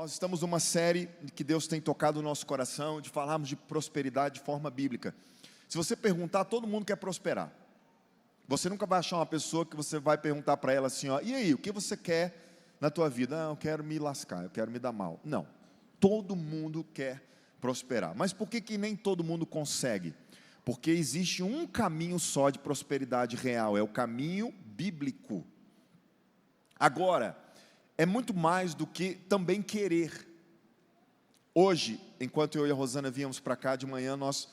Nós estamos numa série que Deus tem tocado no nosso coração, de falarmos de prosperidade de forma bíblica. Se você perguntar, todo mundo quer prosperar. Você nunca vai achar uma pessoa que você vai perguntar para ela assim, ó, e aí, o que você quer na tua vida? Eu quero me lascar, eu quero me dar mal. Não, todo mundo quer prosperar. Mas por que nem todo mundo consegue? Porque existe um caminho só de prosperidade real, é o caminho bíblico. Agora, é muito mais do que também querer. Hoje, enquanto eu e a Rosana viemos para cá de manhã, nós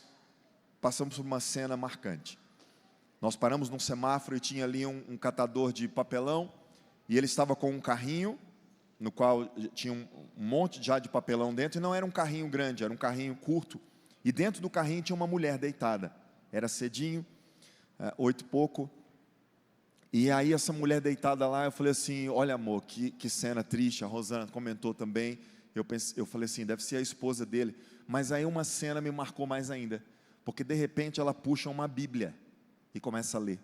passamos por uma cena marcante. Nós paramos num semáforo e tinha ali um catador de papelão, e ele estava com um carrinho, no qual tinha um monte já de papelão dentro, e não era um carrinho grande, era um carrinho curto, e dentro do carrinho tinha uma mulher deitada. Era cedinho, 8 e pouco, e aí essa mulher deitada lá, eu falei assim, olha amor, que cena triste, a Rosana comentou também, eu falei assim, deve ser a esposa dele, mas aí uma cena me marcou mais ainda, porque de repente ela puxa uma Bíblia, e começa a ler,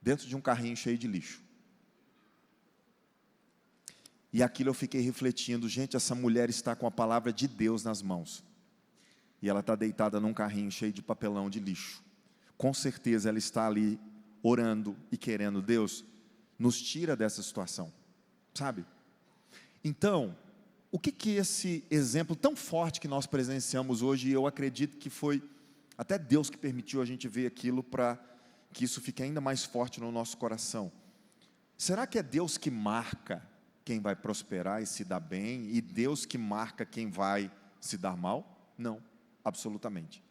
dentro de um carrinho cheio de lixo, e aquilo eu fiquei refletindo, gente, essa mulher está com a palavra de Deus nas mãos, e ela está deitada num carrinho cheio de papelão de lixo, com certeza ela está ali, orando e querendo, Deus, nos tira dessa situação, sabe? Então, o que esse exemplo tão forte que nós presenciamos hoje, e eu acredito que foi até Deus que permitiu a gente ver aquilo para que isso fique ainda mais forte no nosso coração. Será que é Deus que marca quem vai prosperar e se dar bem, e Deus que marca quem vai se dar mal? Não, absolutamente.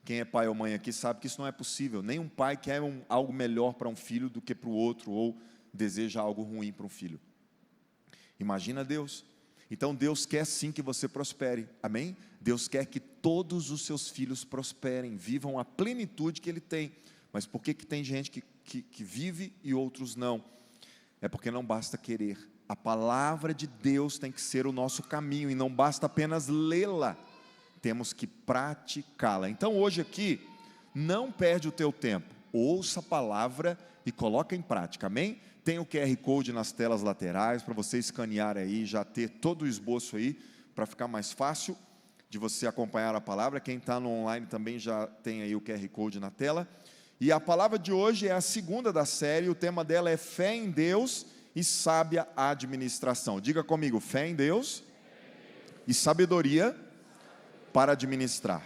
Quem é pai ou mãe aqui sabe que isso não é possível. Nenhum pai quer algo melhor para um filho do que para o outro, ou deseja algo ruim para um filho. Imagina Deus. Então Deus quer sim que você prospere, amém? Deus quer que todos os seus filhos prosperem, vivam a plenitude que Ele tem. Mas por que tem gente que vive e outros não? É porque não basta querer. A palavra de Deus tem que ser o nosso caminho, e não basta apenas lê-la, temos que praticá-la. Então hoje aqui, não perde o teu tempo, ouça a palavra e coloca em prática, amém? Tem o QR Code nas telas laterais, para você escanear aí, já ter todo o esboço aí, para ficar mais fácil de você acompanhar a palavra. Quem está no online também já tem aí o QR Code na tela. E a palavra de hoje é a segunda da série, o tema dela é fé em Deus e sábia administração. Diga comigo, fé em Deus e sabedoria para administrar.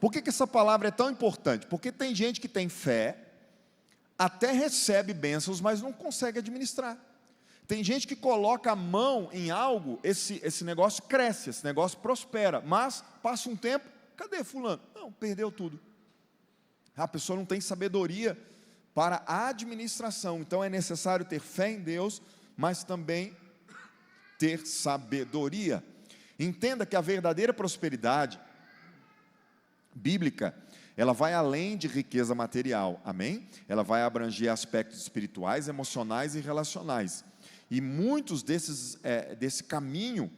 Por que essa palavra é tão importante? Porque tem gente que tem fé, até recebe bênçãos, mas não consegue administrar. Tem gente que coloca a mão em algo, esse negócio cresce, esse negócio prospera, mas passa um tempo, cadê fulano? Não, perdeu tudo. A pessoa não tem sabedoria para a administração. Então é necessário ter fé em Deus, mas também ter sabedoria. Entenda que a verdadeira prosperidade bíblica, ela vai além de riqueza material, amém? Ela vai abranger aspectos espirituais, emocionais e relacionais. E muitos desse caminho,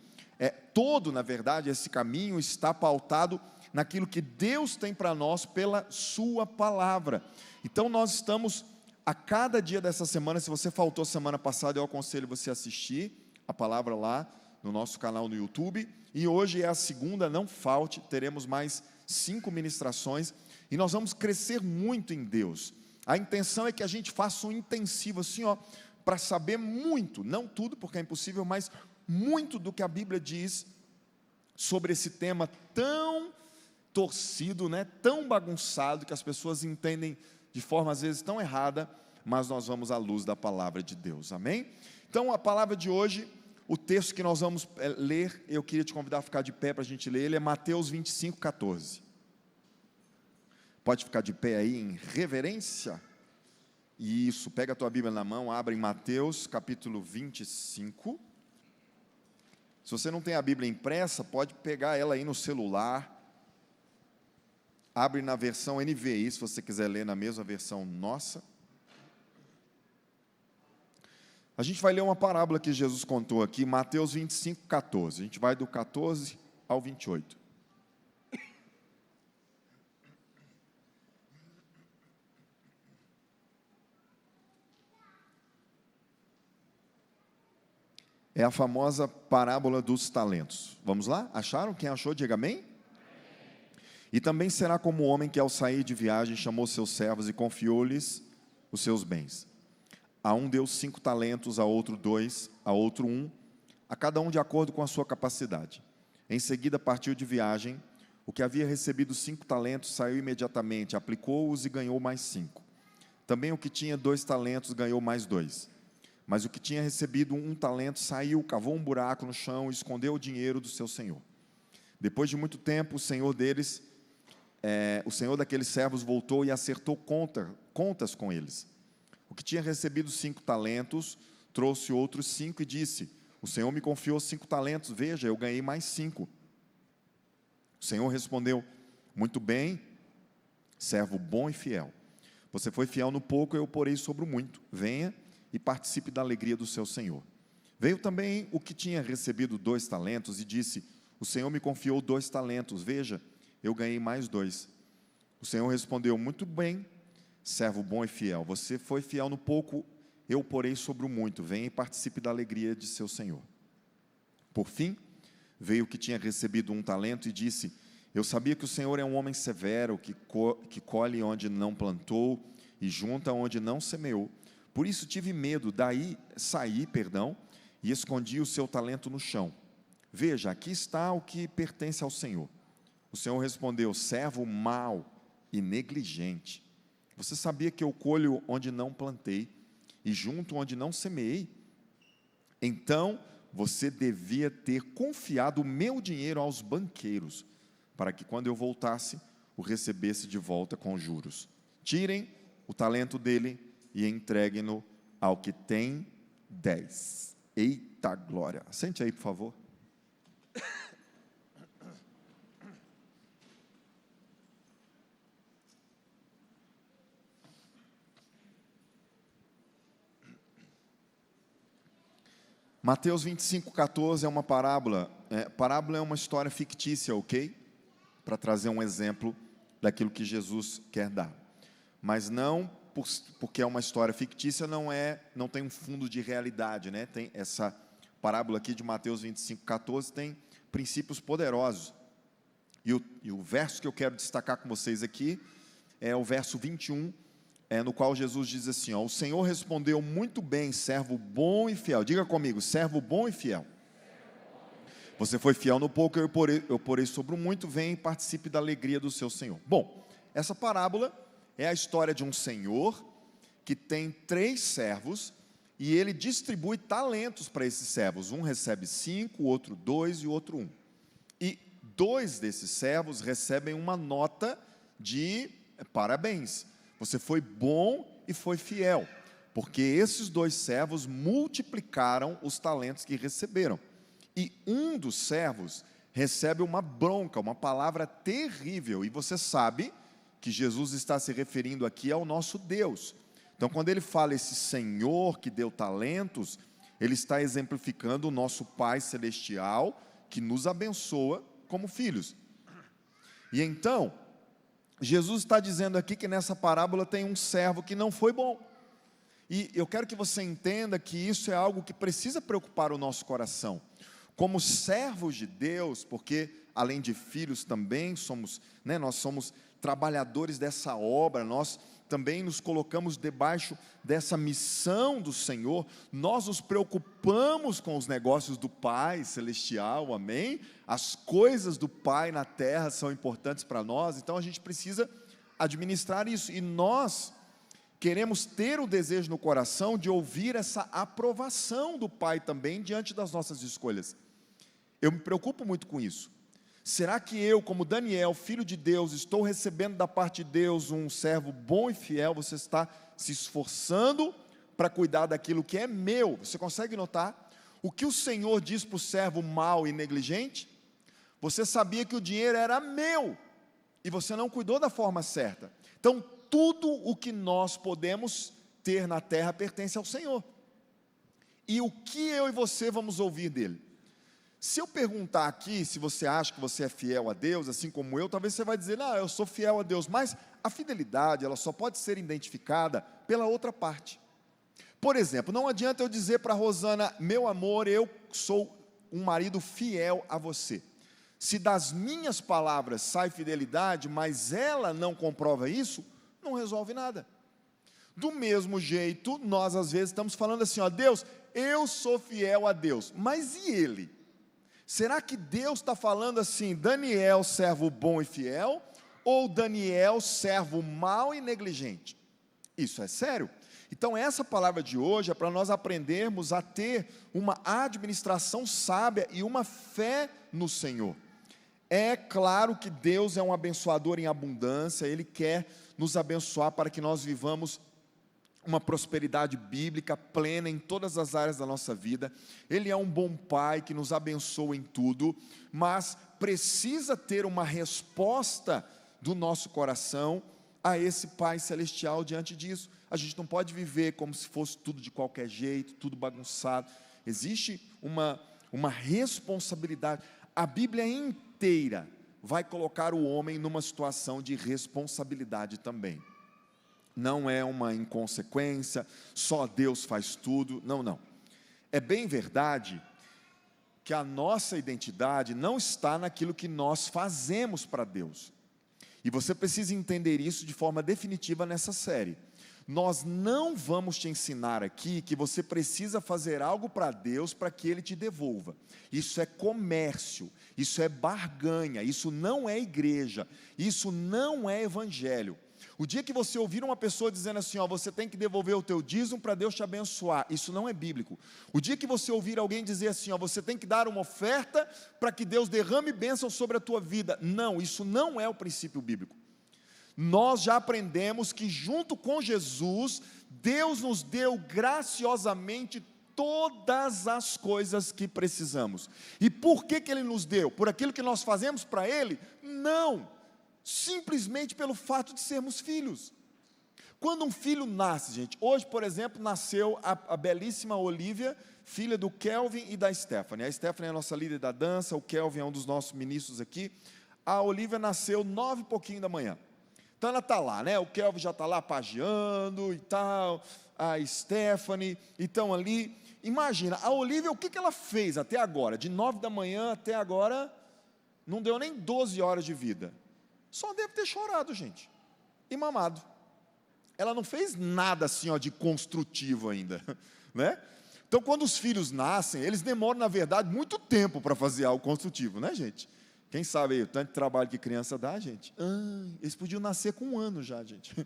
todo na verdade, esse caminho está pautado naquilo que Deus tem para nós pela sua palavra. Então nós estamos, a cada dia dessa semana, se você faltou semana passada, eu aconselho você a assistir a palavra lá, no nosso canal no YouTube, e hoje é a segunda, não falte, teremos mais 5 ministrações, e nós vamos crescer muito em Deus. A intenção é que a gente faça um intensivo, assim ó, para saber muito, não tudo, porque é impossível, mas muito do que a Bíblia diz, sobre esse tema tão torcido, tão bagunçado, que as pessoas entendem de forma às vezes tão errada, mas nós vamos à luz da palavra de Deus, amém? Então a palavra de hoje, o texto que nós vamos ler, eu queria te convidar a ficar de pé para a gente ler, ele é Mateus 25, 14. Pode ficar de pé aí em reverência? Isso, pega a tua Bíblia na mão, abre em Mateus capítulo 25. Se você não tem a Bíblia impressa, pode pegar ela aí no celular. Abre na versão NVI, se você quiser ler na mesma versão nossa. A gente vai ler uma parábola que Jesus contou aqui, Mateus 25, 14. A gente vai do 14 ao 28. É a famosa parábola dos talentos. Vamos lá? Acharam? Quem achou, diga amém. E também será como o homem que, ao sair de viagem, chamou seus servos e confiou-lhes os seus bens. A um deu 5 talentos, a outro 2, a outro 1, a cada um de acordo com a sua capacidade. Em seguida partiu de viagem. O que havia recebido 5 talentos saiu imediatamente, aplicou-os e ganhou mais 5. Também o que tinha 2 talentos ganhou mais 2. Mas o que tinha recebido 1 talento saiu, cavou um buraco no chão e escondeu o dinheiro do seu senhor. Depois de muito tempo, o senhor daqueles servos voltou e acertou contas com eles. O que tinha recebido 5 talentos trouxe outros 5 e disse: o Senhor me confiou 5 talentos, veja, eu ganhei mais 5. O Senhor respondeu: muito bem, servo bom e fiel. Você foi fiel no pouco, eu o porei sobre o muito. Venha e participe da alegria do seu Senhor. Veio também o que tinha recebido 2 talentos e disse: o Senhor me confiou 2 talentos, veja, eu ganhei mais 2. O Senhor respondeu: muito bem, servo bom e fiel. Você foi fiel no pouco, eu o porei sobre o muito. Venha e participe da alegria de seu Senhor. Por fim, veio o que tinha recebido 1 talento e disse: eu sabia que o Senhor é um homem severo, que colhe onde não plantou e junta onde não semeou. Por isso tive medo, saí, e escondi o seu talento no chão. Veja, aqui está o que pertence ao Senhor. O Senhor respondeu: servo mau e negligente. Você sabia que eu colho onde não plantei e junto onde não semeei? Então você devia ter confiado o meu dinheiro aos banqueiros, para que quando eu voltasse, o recebesse de volta com juros. Tirem o talento dele e entreguem-no ao que tem 10. Eita glória! Sente aí, por favor. Mateus 25:14 é uma parábola. Parábola é uma história fictícia, ok? Para trazer um exemplo daquilo que Jesus quer dar. Mas não porque é uma história fictícia, não tem um fundo de realidade, né? Tem essa parábola aqui de Mateus 25:14 tem princípios poderosos. E o verso que eu quero destacar com vocês aqui é o verso 21, no qual Jesus diz assim: o Senhor respondeu: muito bem, servo bom e fiel. Diga comigo: servo bom e fiel. Você foi fiel no pouco, eu porei sobre o muito. Vem e participe da alegria do seu Senhor. Bom, essa parábola é a história de um senhor que tem 3 servos e ele distribui talentos para esses servos. Um recebe 5, o outro 2 e o outro 1. E 2 desses servos recebem uma nota de parabéns. Você foi bom e foi fiel, porque esses 2 servos multiplicaram os talentos que receberam. E um dos servos recebe uma bronca, uma palavra terrível. E você sabe que Jesus está se referindo aqui ao nosso Deus. Então, quando ele fala esse Senhor que deu talentos, ele está exemplificando o nosso Pai Celestial, que nos abençoa como filhos. E então, Jesus está dizendo aqui que nessa parábola tem um servo que não foi bom. E eu quero que você entenda que isso é algo que precisa preocupar o nosso coração. Como servos de Deus, porque além de filhos também nós somos trabalhadores dessa obra, nós também nos colocamos debaixo dessa missão do Senhor, nós nos preocupamos com os negócios do Pai Celestial, amém? As coisas do Pai na terra são importantes para nós, então a gente precisa administrar isso, e nós queremos ter o desejo no coração de ouvir essa aprovação do Pai também diante das nossas escolhas. Eu me preocupo muito com isso. Será que eu, como Daniel, filho de Deus, estou recebendo da parte de Deus um servo bom e fiel? Você está se esforçando para cuidar daquilo que é meu. Você consegue notar? O que o Senhor diz para o servo mau e negligente? Você sabia que o dinheiro era meu e você não cuidou da forma certa. Então, tudo o que nós podemos ter na terra pertence ao Senhor. E o que eu e você vamos ouvir dele? Se eu perguntar aqui se você acha que você é fiel a Deus, assim como eu, talvez você vai dizer: não, eu sou fiel a Deus, mas a fidelidade ela só pode ser identificada pela outra parte. Por exemplo, não adianta eu dizer para a Rosana: meu amor, eu sou um marido fiel a você. Se das minhas palavras sai fidelidade, mas ela não comprova isso, não resolve nada. Do mesmo jeito, nós às vezes estamos falando assim: ó, Deus, eu sou fiel a Deus, mas e ele? Será que Deus está falando assim, Daniel, servo bom e fiel, ou Daniel, servo mau e negligente? Isso é sério? Então essa palavra de hoje é para nós aprendermos a ter uma administração sábia e uma fé no Senhor. É claro que Deus é um abençoador em abundância, Ele quer nos abençoar para que nós vivamos uma prosperidade bíblica plena em todas as áreas da nossa vida. Ele é um bom Pai que nos abençoa em tudo, mas precisa ter uma resposta do nosso coração a esse Pai Celestial diante disso. A gente não pode viver como se fosse tudo de qualquer jeito, tudo bagunçado. Existe uma responsabilidade. A Bíblia inteira vai colocar o homem numa situação de responsabilidade também. Não é uma inconsequência, só Deus faz tudo, não. É bem verdade que a nossa identidade não está naquilo que nós fazemos para Deus. E você precisa entender isso de forma definitiva nessa série. Nós não vamos te ensinar aqui que você precisa fazer algo para Deus para que Ele te devolva. Isso é comércio, isso é barganha, isso não é igreja, isso não é evangelho. O dia que você ouvir uma pessoa dizendo assim, ó, você tem que devolver o teu dízimo para Deus te abençoar, isso não é bíblico. O dia que você ouvir alguém dizer assim, ó, você tem que dar uma oferta para que Deus derrame bênção sobre a tua vida, não, isso não é o princípio bíblico. Nós já aprendemos que junto com Jesus, Deus nos deu graciosamente todas as coisas que precisamos. E por que Ele nos deu? Por aquilo que nós fazemos para Ele? Não, simplesmente pelo fato de sermos filhos. Quando um filho nasce, gente, hoje, por exemplo, nasceu a belíssima Olivia, filha do Kelvin e da Stephanie. A Stephanie é a nossa líder da dança, o Kelvin é um dos nossos ministros aqui. A Olivia nasceu 9 e pouquinho da manhã. Então ela está lá, né? O Kelvin já está lá pagiando e tal, a Stephanie, estão ali. Imagina, a Olivia, o que ela fez até agora? De 9 da manhã até agora, não deu nem 12 horas de vida. Só deve ter chorado, gente, e mamado. Ela não fez nada assim, ó, de construtivo ainda, né? Então quando os filhos nascem, eles demoram, na verdade, muito tempo para fazer algo construtivo, né, gente? Quem sabe aí, o tanto de trabalho que criança dá, gente? Eles podiam nascer com 1 ano já, gente.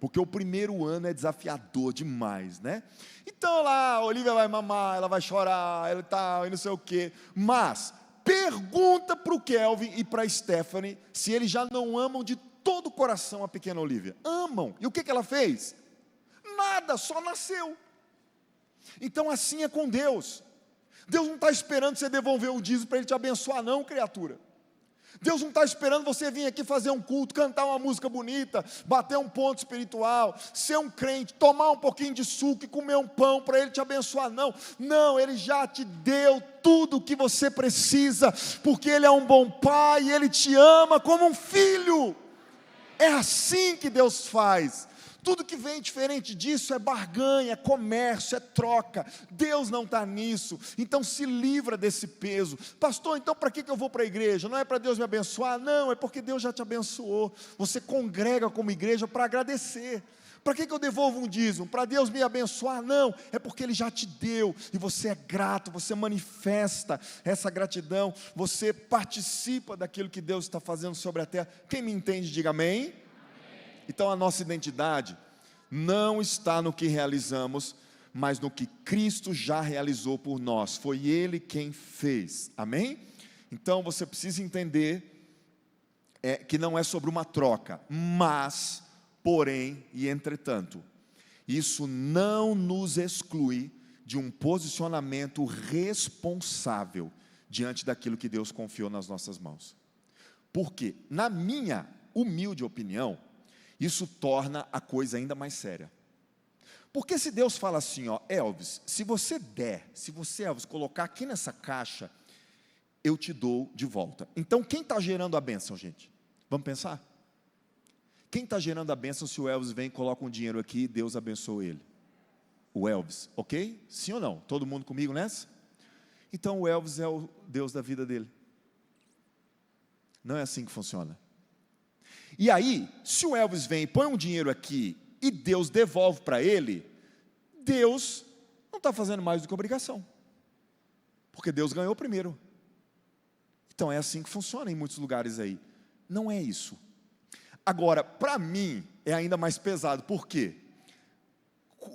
Porque o primeiro ano é desafiador demais, né? Então lá, a Olivia vai mamar, ela vai chorar, ela tal, e não sei o quê. Mas, pergunta para o Kelvin e para a Stephanie se eles já não amam de todo o coração a pequena Olivia. Amam. E o que ela fez? Nada, só nasceu. Então assim é com Deus. Deus não está esperando você devolver o dízimo para Ele te abençoar, não, criatura. Deus não está esperando você vir aqui fazer um culto, cantar uma música bonita, bater um ponto espiritual, ser um crente, tomar um pouquinho de suco e comer um pão para Ele te abençoar, não. Não, Ele já te deu tudo o que você precisa, porque Ele é um bom Pai e Ele te ama como um filho. É assim que Deus faz. Tudo que vem diferente disso é barganha, é comércio, é troca. Deus não está nisso. Então se livra desse peso. Pastor, então para que eu vou para a igreja? Não é para Deus me abençoar? Não, é porque Deus já te abençoou. Você congrega como igreja para agradecer. Para que eu devolvo um dízimo? Para Deus me abençoar? Não, é porque Ele já te deu. E você é grato, você manifesta essa gratidão. Você participa daquilo que Deus está fazendo sobre a terra. Quem me entende, diga amém. Então a nossa identidade não está no que realizamos, mas no que Cristo já realizou por nós. Foi Ele quem fez, amém? Então você precisa entender que não é sobre uma troca, mas, porém e entretanto, isso não nos exclui de um posicionamento responsável diante daquilo que Deus confiou nas nossas mãos. Porque, na minha humilde opinião, isso torna a coisa ainda mais séria. Porque se Deus fala assim, ó, Elvis, se você, Elvis, colocar aqui nessa caixa, eu te dou de volta. Então quem está gerando a bênção, gente? Vamos pensar? Quem está gerando a bênção se o Elvis vem e coloca um dinheiro aqui e Deus abençoa ele? o Elvis, ok? Sim ou não? Todo mundo comigo nessa? Então o Elvis é o Deus da vida dele. Não é assim que funciona. E aí, se o Elvis vem e põe um dinheiro aqui e Deus devolve para ele, Deus não está fazendo mais do que obrigação, porque Deus ganhou primeiro. Então é assim que funciona em muitos lugares aí. Não é isso. Agora, para mim, é ainda mais pesado. Por quê?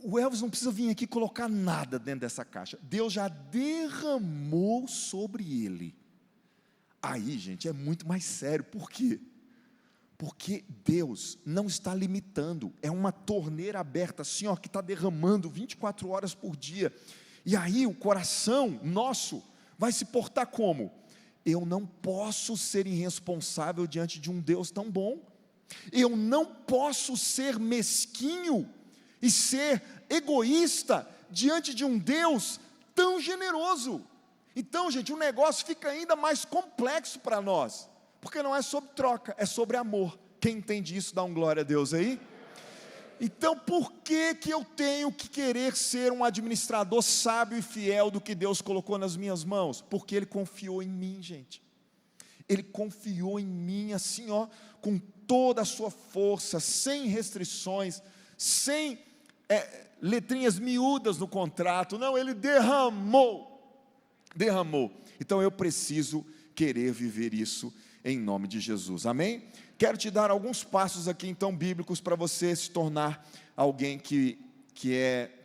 O Elvis não precisa vir aqui colocar nada dentro dessa caixa. Deus já derramou sobre ele. Aí, gente, é muito mais sério. Por quê? Porque Deus não está limitando. É uma torneira aberta assim, ó, que está derramando 24 horas por dia. E aí o coração nosso vai se portar como? Eu não posso ser irresponsável diante de um Deus tão bom. Eu não posso ser mesquinho e ser egoísta diante de um Deus tão generoso. Então, gente, o negócio fica ainda mais complexo para nós, porque não é sobre troca, é sobre amor. Quem entende isso, dá um glória a Deus aí. Então, por que eu tenho que querer ser um administrador sábio e fiel do que Deus colocou nas minhas mãos? Porque Ele confiou em mim, gente. Ele confiou em mim assim, ó, com toda a sua força, sem restrições, sem letrinhas miúdas no contrato. Não, Ele derramou. Então eu preciso querer viver isso em nome de Jesus, amém? Quero te dar alguns passos aqui então bíblicos para você se tornar alguém que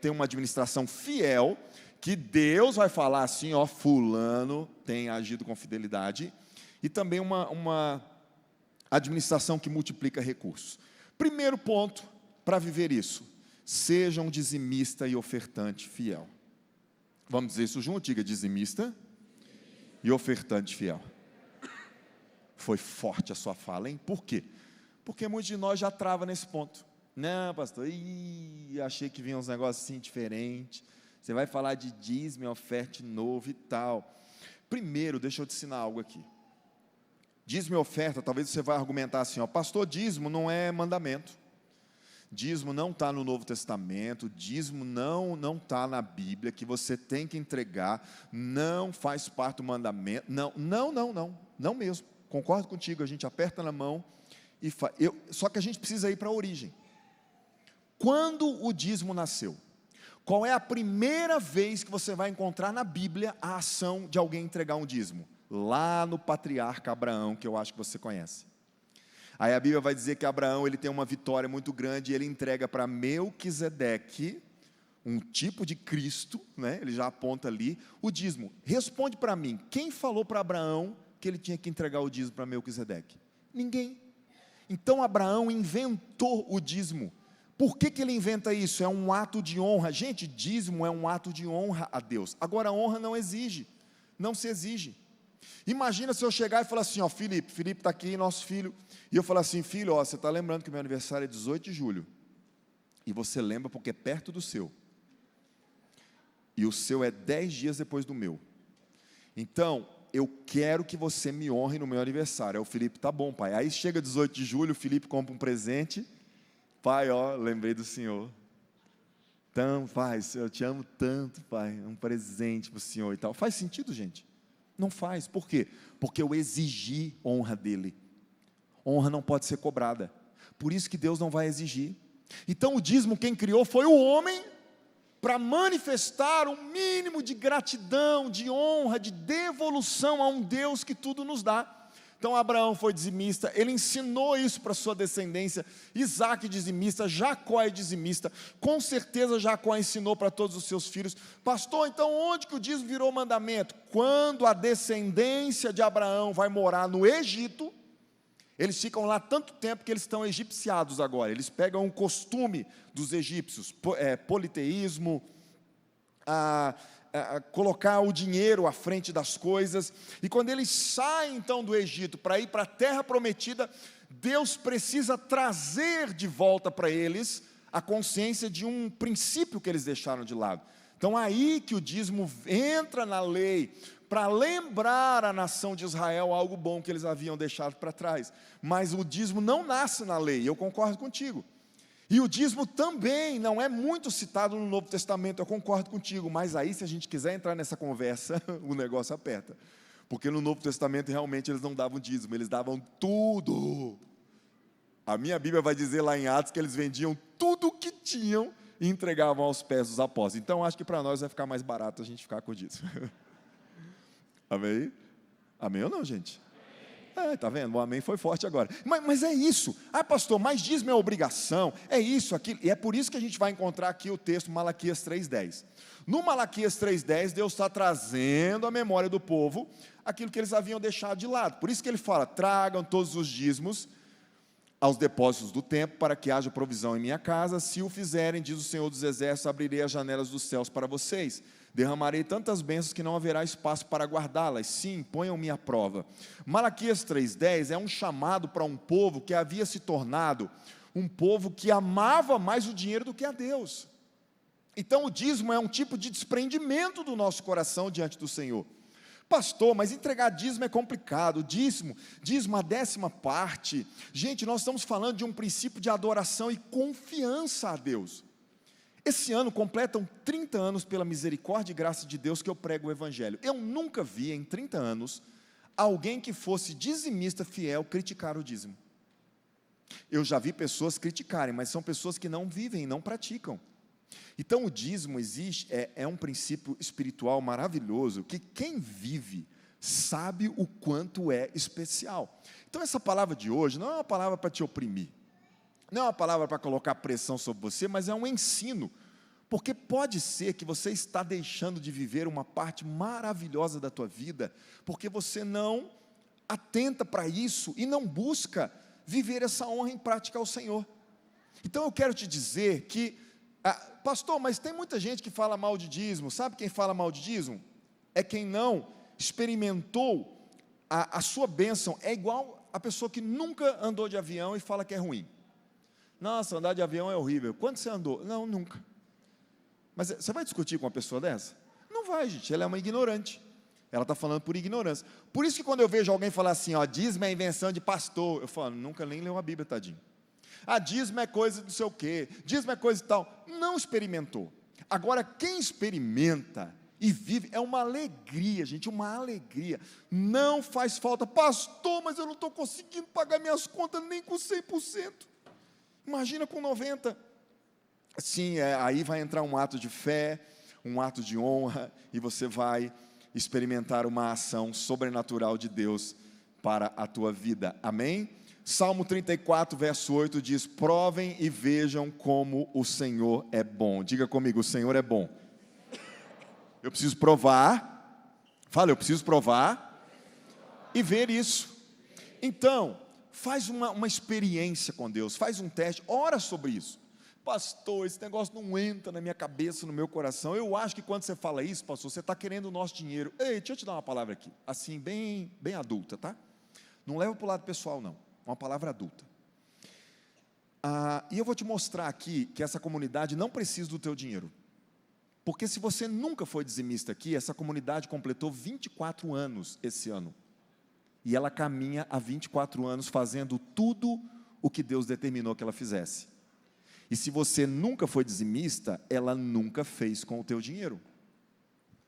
tem uma administração fiel, que Deus vai falar assim, ó, fulano tem agido com fidelidade, e também uma administração que multiplica recursos. Primeiro ponto para viver isso: seja um dizimista e ofertante fiel. Vamos dizer isso junto? Diga: dizimista e ofertante fiel. Foi forte a sua fala, hein? Por quê? Porque muitos de nós já travam nesse ponto. Não, pastor, achei que vinha uns negócios assim diferentes. Você vai falar de dízimo e oferta novo e tal. Primeiro, deixa eu te ensinar algo aqui. Dízimo e oferta, talvez você vai argumentar assim, ó, pastor, dízimo não é mandamento. Dízimo não está no Novo Testamento, dízimo não está na Bíblia, que você tem que entregar, não faz parte do mandamento, não mesmo, concordo contigo, a gente aperta na mão, só que a gente precisa ir para a origem. Quando o dízimo nasceu? Qual é a primeira vez que você vai encontrar na Bíblia a ação de alguém entregar um dízimo? Lá no patriarca Abraão, que eu acho que você conhece. Aí a Bíblia vai dizer que Abraão, ele tem uma vitória muito grande, e ele entrega para Melquisedeque, um tipo de Cristo, né? Ele já aponta ali, o dízimo. Responde para mim, quem falou para Abraão que ele tinha que entregar o dízimo para Melquisedeque? Ninguém. Então Abraão inventou o dízimo. Por que ele inventa isso? É um ato de honra. Gente, dízimo é um ato de honra a Deus. Agora a honra não se exige. Imagina se eu chegar e falar assim, ó, Felipe está aqui, nosso filho, e eu falar assim, filho, ó, você está lembrando que meu aniversário é 18 de julho, e você lembra porque é perto do seu, e o seu é 10 dias depois do meu, então, eu quero que você me honre no meu aniversário. Aí o Felipe, tá bom, pai. Aí chega 18 de julho, o Felipe compra um presente, pai, ó, lembrei do senhor, então, pai, eu te amo tanto, pai, um presente para o senhor e tal. Faz sentido, gente? Não faz, por quê? Porque eu exigi honra dele. Honra não pode ser cobrada, por isso que Deus não vai exigir. Então o dízimo quem criou foi o homem, para manifestar um mínimo de gratidão, de honra, de devolução a um Deus que tudo nos dá. Então Abraão foi dizimista, ele ensinou isso para sua descendência, Isaac dizimista, Jacó é dizimista, com certeza Jacó ensinou para todos os seus filhos. Pastor, então onde que o dízimo virou mandamento? Quando a descendência de Abraão vai morar no Egito, eles ficam lá tanto tempo que eles estão egipciados agora, eles pegam um costume dos egípcios, politeísmo, colocar o dinheiro à frente das coisas, e quando eles saem então do Egito para ir para a terra prometida, Deus precisa trazer de volta para eles a consciência de um princípio que eles deixaram de lado. Então aí que o dízimo entra na lei, para lembrar a nação de Israel algo bom que eles haviam deixado para trás, mas o dízimo não nasce na lei, eu concordo contigo. E o dízimo também não é muito citado no Novo Testamento, eu concordo contigo, mas aí se a gente quiser entrar nessa conversa, o negócio aperta. Porque no Novo Testamento realmente eles não davam dízimo, eles davam tudo. A minha Bíblia vai dizer lá em Atos que eles vendiam tudo o que tinham e entregavam aos pés dos apóstolos. Então acho que para nós vai ficar mais barato a gente ficar com o dízimo. Amém? Amém ou não, gente? Tá vendo? O amém foi forte agora. Mas é isso. Pastor, mas dízimo é obrigação. É isso, aquilo. E é por isso que a gente vai encontrar aqui o texto Malaquias 3,10. No Malaquias 3,10, Deus está trazendo à memória do povo aquilo que eles haviam deixado de lado. Por isso que ele fala: tragam todos os dízimos aos depósitos do templo, para que haja provisão em minha casa. Se o fizerem, diz o Senhor dos Exércitos, abrirei as janelas dos céus para vocês. Derramarei tantas bênçãos que não haverá espaço para guardá-las. Sim, ponham-me à prova. Malaquias 3,10 é um chamado para um povo que havia se tornado um povo que amava mais o dinheiro do que a Deus. Então o dízimo é um tipo de desprendimento do nosso coração diante do Senhor. Pastor, mas entregar dízimo é complicado. Dízimo, a 10ª parte. Gente, nós estamos falando de um princípio de adoração e confiança a Deus. Esse ano completam 30 anos pela misericórdia e graça de Deus que eu prego o Evangelho. Eu nunca vi em 30 anos alguém que fosse dizimista fiel criticar o dízimo. Eu já vi pessoas criticarem, mas são pessoas que não vivem e não praticam. Então o dízimo é um princípio espiritual maravilhoso, que quem vive sabe o quanto é especial. Então essa palavra de hoje não é uma palavra para te oprimir, não é uma palavra para colocar pressão sobre você, mas é um ensino, porque pode ser que você está deixando de viver uma parte maravilhosa da tua vida, porque você não atenta para isso e não busca viver essa honra em prática ao Senhor. Então eu quero te dizer que, pastor, mas tem muita gente que fala mal de dízimo. Sabe quem fala mal de dízimo? É quem não experimentou a sua bênção. É igual a pessoa que nunca andou de avião e fala que é ruim. Nossa, andar de avião é horrível. Quando você andou? Não, nunca. Mas você vai discutir com uma pessoa dessa? Não vai, gente, ela é uma ignorante. Ela está falando por ignorância. Por isso que quando eu vejo alguém falar assim, dízimo é invenção de pastor, eu falo, nunca nem leu a Bíblia, tadinho. Dízimo é coisa do sei o quê, dízimo é coisa e tal. Não experimentou. Agora, quem experimenta e vive, é uma alegria, gente, uma alegria. Não faz falta. Pastor, mas eu não estou conseguindo pagar minhas contas nem com 100%. Imagina com 90%. Sim, aí vai entrar um ato de fé, um ato de honra, e você vai experimentar uma ação sobrenatural de Deus para a tua vida. Amém? Salmo 34, verso 8 diz: provem e vejam como o Senhor é bom. Diga comigo, o Senhor é bom. Eu preciso provar. Fala, eu preciso provar e ver isso. Então, faz uma experiência com Deus, faz um teste, ora sobre isso. Pastor, esse negócio não entra na minha cabeça, no meu coração. Eu acho que quando você fala isso, pastor, você está querendo o nosso dinheiro. Ei, deixa eu te dar uma palavra aqui, assim, bem adulta, tá? Não leva para o lado pessoal, não. Uma palavra adulta. E eu vou te mostrar aqui que essa comunidade não precisa do teu dinheiro. Porque se você nunca foi dizimista aqui, essa comunidade completou 24 anos esse ano. E ela caminha há 24 anos fazendo tudo o que Deus determinou que ela fizesse. E se você nunca foi dizimista, ela nunca fez com o teu dinheiro.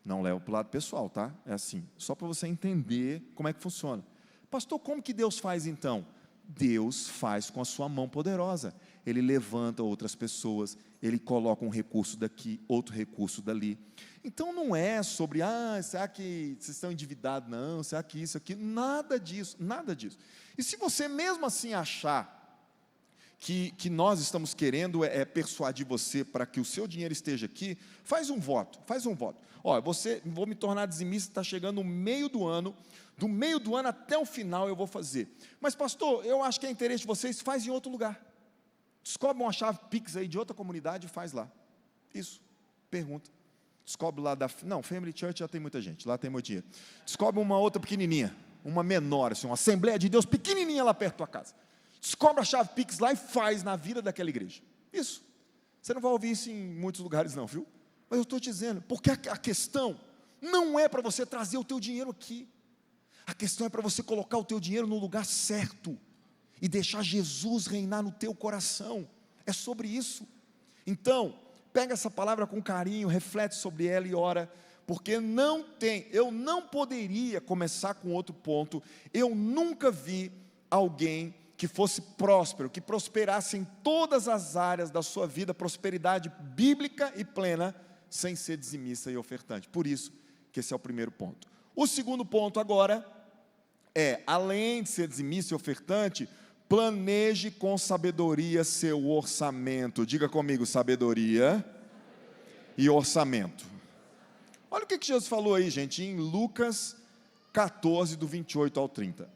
Não leva para o lado pessoal, tá? É assim, só para você entender como é que funciona. Pastor, como que Deus faz então? Deus faz com a sua mão poderosa. Ele levanta outras pessoas, Ele coloca um recurso daqui, outro recurso dali. Então não é sobre, será que vocês estão endividados? Não, será que isso aqui? Nada disso, nada disso. E se você mesmo assim achar que nós estamos querendo persuadir você para que o seu dinheiro esteja aqui, faz um voto. Vou me tornar dizimista, está chegando o meio do ano até o final eu vou fazer. Mas pastor, eu acho que é interesse de vocês, faz em outro lugar. Descobre uma chave Pix aí de outra comunidade e faz lá. Isso, pergunta. Descobre lá Family Church já tem muita gente, lá tem muito dinheiro. Descobre uma outra pequenininha, uma menor, assim, uma Assembleia de Deus pequenininha lá perto da tua casa. Descobre a chave Pix lá e faz na vida daquela igreja. Isso. Você não vai ouvir isso em muitos lugares não, viu? Mas eu estou te dizendo, porque a questão não é para você trazer o teu dinheiro aqui. A questão é para você colocar o teu dinheiro no lugar certo e deixar Jesus reinar no teu coração. É sobre isso. Então, pega essa palavra com carinho, reflete sobre ela e ora, porque eu não poderia começar com outro ponto. Eu nunca vi alguém que fosse próspero, que prosperasse em todas as áreas da sua vida, prosperidade bíblica e plena, sem ser dizimista e ofertante. Por isso que esse é o primeiro ponto. O segundo ponto agora é, além de ser dizimista e ofertante, planeje com sabedoria seu orçamento. Diga comigo, sabedoria e orçamento. Olha o que Jesus falou aí, gente, em Lucas 14, do 28 ao 30.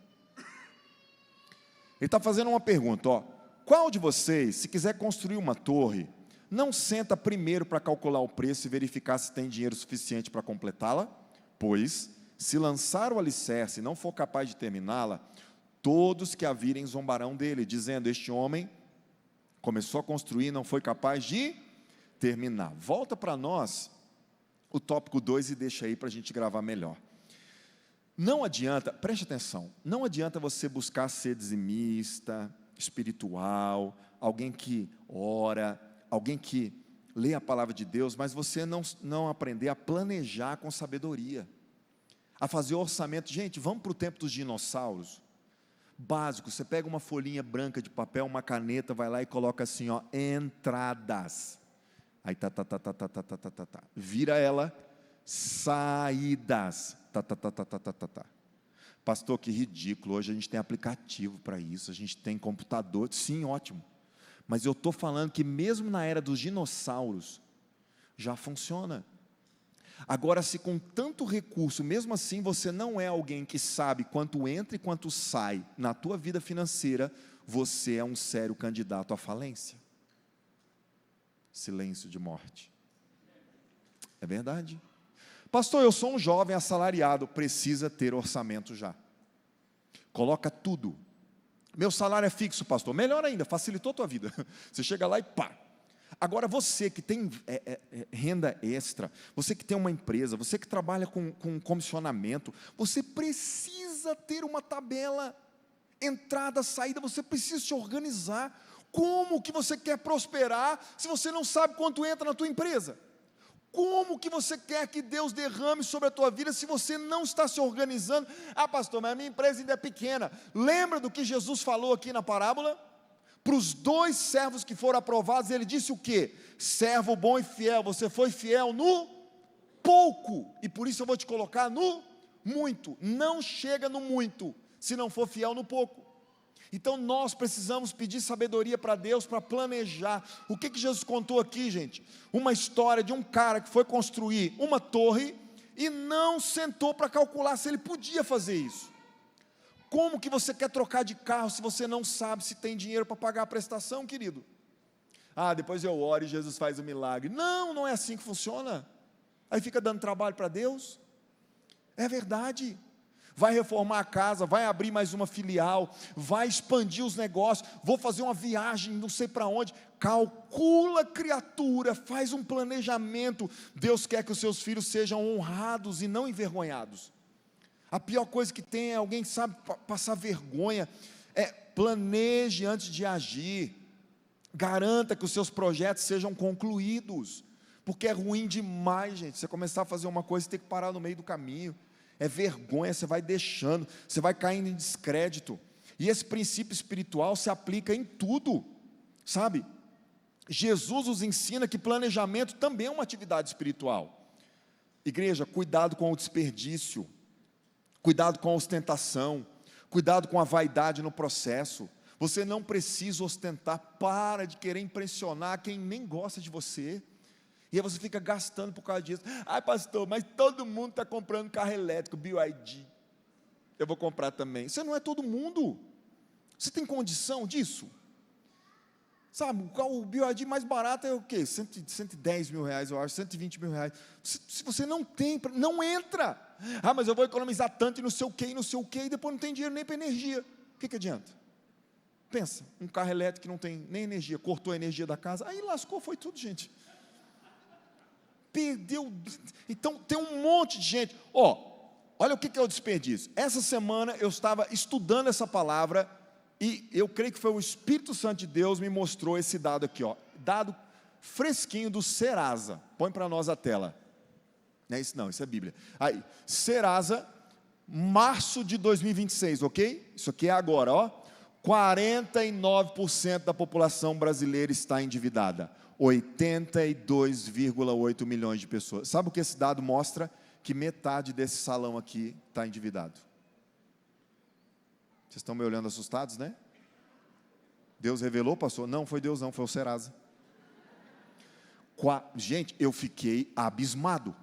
Ele está fazendo uma pergunta, ó. Qual de vocês, se quiser construir uma torre, não senta primeiro para calcular o preço e verificar se tem dinheiro suficiente para completá-la? Pois, se lançar o alicerce e não for capaz de terminá-la, todos que a virem zombarão dele, dizendo, este homem começou a construir e não foi capaz de terminar. Volta para nós o tópico 2 e deixa aí para a gente gravar melhor. Não adianta, preste atenção, não adianta você buscar ser dizimista, espiritual, alguém que ora, alguém que lê a palavra de Deus, mas você não aprender a planejar com sabedoria, a fazer orçamento. Gente, vamos para o tempo dos dinossauros. Básico, você pega uma folhinha branca de papel, uma caneta, vai lá e coloca assim, ó, entradas. Aí vira ela, saídas. Pastor, que ridículo, hoje a gente tem aplicativo para isso, a gente tem computador, sim, ótimo. Mas eu estou falando que mesmo na era dos dinossauros, já funciona. Agora, se com tanto recurso, mesmo assim você não é alguém que sabe quanto entra e quanto sai na tua vida financeira, você é um sério candidato à falência. Silêncio de morte. É verdade. Pastor, eu sou um jovem assalariado, precisa ter orçamento já. Coloca tudo. Meu salário é fixo, pastor. Melhor ainda, facilitou a tua vida. Você chega lá e pá. Agora você que tem renda extra, você que tem uma empresa, você que trabalha com comissionamento, você precisa ter uma tabela, entrada, saída, você precisa se organizar. Como que você quer prosperar se você não sabe quanto entra na tua empresa? Como que você quer que Deus derrame sobre a tua vida se você não está se organizando? Ah, pastor, mas a minha empresa ainda é pequena. Lembra do que Jesus falou aqui na parábola? Para os 2 servos que foram aprovados, ele disse o quê? Servo bom e fiel, você foi fiel no pouco, e por isso eu vou te colocar no muito. Não chega no muito, se não for fiel no pouco. Então nós precisamos pedir sabedoria para Deus, para planejar. O que Jesus contou aqui, gente? Uma história de um cara que foi construir uma torre, e não sentou para calcular se ele podia fazer isso. Como que você quer trocar de carro se você não sabe se tem dinheiro para pagar a prestação, querido? Ah, depois eu oro e Jesus faz o milagre. Não, não é assim que funciona. Aí fica dando trabalho para Deus. É verdade. Vai reformar a casa, vai abrir mais uma filial, vai expandir os negócios, vou fazer uma viagem, não sei para onde. Calcula, criatura, faz um planejamento. Deus quer que os seus filhos sejam honrados e não envergonhados. A pior coisa que tem é alguém que sabe passar vergonha. Planeje antes de agir. Garanta que os seus projetos sejam concluídos. Porque é ruim demais, gente, você começar a fazer uma coisa e ter que parar no meio do caminho. É vergonha, você vai deixando, você vai caindo em descrédito. E esse princípio espiritual se aplica em tudo, sabe? Jesus nos ensina que planejamento também é uma atividade espiritual. Igreja, cuidado com o desperdício. Cuidado com a ostentação, cuidado com a vaidade no processo. Você não precisa ostentar, para de querer impressionar quem nem gosta de você, e aí você fica gastando por causa disso. Ai pastor, mas todo mundo está comprando carro elétrico, BYD, eu vou comprar também. Você não é todo mundo, você tem condição disso? Sabe, o BYD mais barato é o quê? 110 mil reais, eu acho, 120 mil reais. Se você não tem, não entra. Ah, mas eu vou economizar tanto e não sei o quê, e depois não tem dinheiro nem para energia. O que adianta? Pensa, um carro elétrico que não tem nem energia, cortou a energia da casa, aí lascou, foi tudo, gente. Perdeu. Então tem um monte de gente. Olha o que é o desperdício. Essa semana eu estava estudando essa palavra, E eu creio que foi o Espírito Santo de Deus me mostrou esse dado aqui, ó, dado fresquinho do Serasa. Põe para nós a tela. Não é isso não, isso é Bíblia. Aí, Serasa, março de 2026, ok? Isso aqui é agora, ó. 49% da população brasileira está endividada. 82,8 milhões de pessoas. Sabe o que esse dado mostra? Que metade desse salão aqui está endividado. Vocês estão me olhando assustados, né? Deus revelou, pastor? Não, foi Deus não, foi o Serasa. Gente, eu fiquei abismado.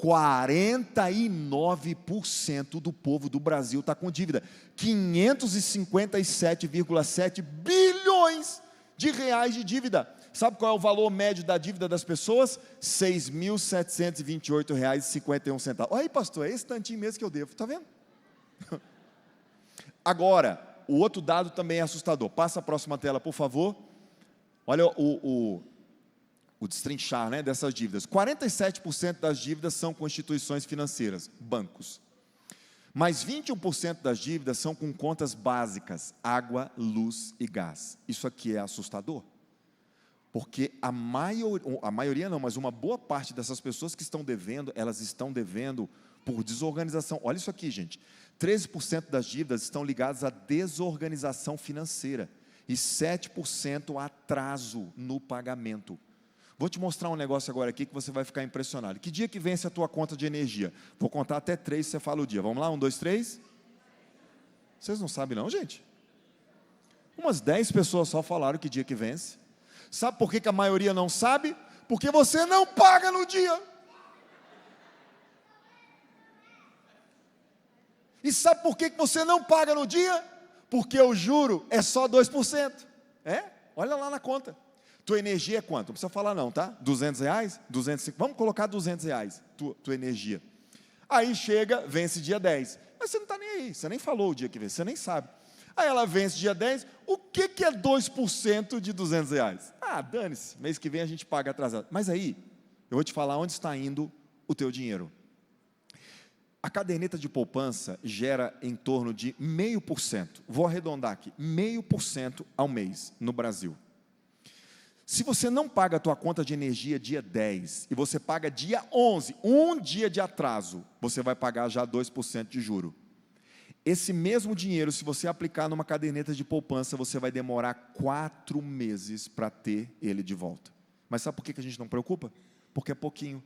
49% do povo do Brasil está com dívida. 557,7 bilhões de reais de dívida. Sabe qual é o valor médio da dívida das pessoas? R$ 6.728,51. Olha aí, pastor, é esse tantinho mesmo que eu devo, está vendo? Agora, o outro dado também é assustador. Passa a próxima tela, por favor. Olha o destrinchar, né, dessas dívidas. 47% das dívidas são com instituições financeiras, bancos. Mas 21% das dívidas são com contas básicas, água, luz e gás. Isso aqui é assustador. Porque a maioria não, mas uma boa parte dessas pessoas que estão devendo, elas estão devendo por desorganização. Olha isso aqui, gente. 13% das dívidas estão ligadas à desorganização financeira e 7% atraso no pagamento. Vou te mostrar um negócio agora aqui que você vai ficar impressionado. Que dia que vence a tua conta de energia? Vou contar até 3, você fala o dia. Vamos lá? 1, 2, 3. Vocês não sabem não, gente? Umas 10 pessoas só falaram que dia que vence. Sabe por que a maioria não sabe? Porque você não paga no dia. E sabe por que você não paga no dia? Porque o juro é só 2%. É? Olha lá na conta. Tua energia é quanto? Não precisa falar não, tá? R$200? 250? Vamos colocar R$200, tua energia. Aí chega, vence dia 10. Mas você não está nem aí, você nem falou o dia que vence, você nem sabe. Aí ela vence dia 10, o que é 2% de R$200? Ah, dane-se, mês que vem a gente paga atrasado. Mas aí, eu vou te falar onde está indo o teu dinheiro. A caderneta de poupança gera em torno de 0,5%, vou arredondar aqui, 0,5% ao mês no Brasil. Se você não paga a tua conta de energia dia 10 e você paga dia 11, um dia de atraso, você vai pagar já 2% de juro. Esse mesmo dinheiro, se você aplicar numa caderneta de poupança, você vai demorar 4 meses para ter ele de volta. Mas sabe por que a gente não preocupa? Porque é pouquinho.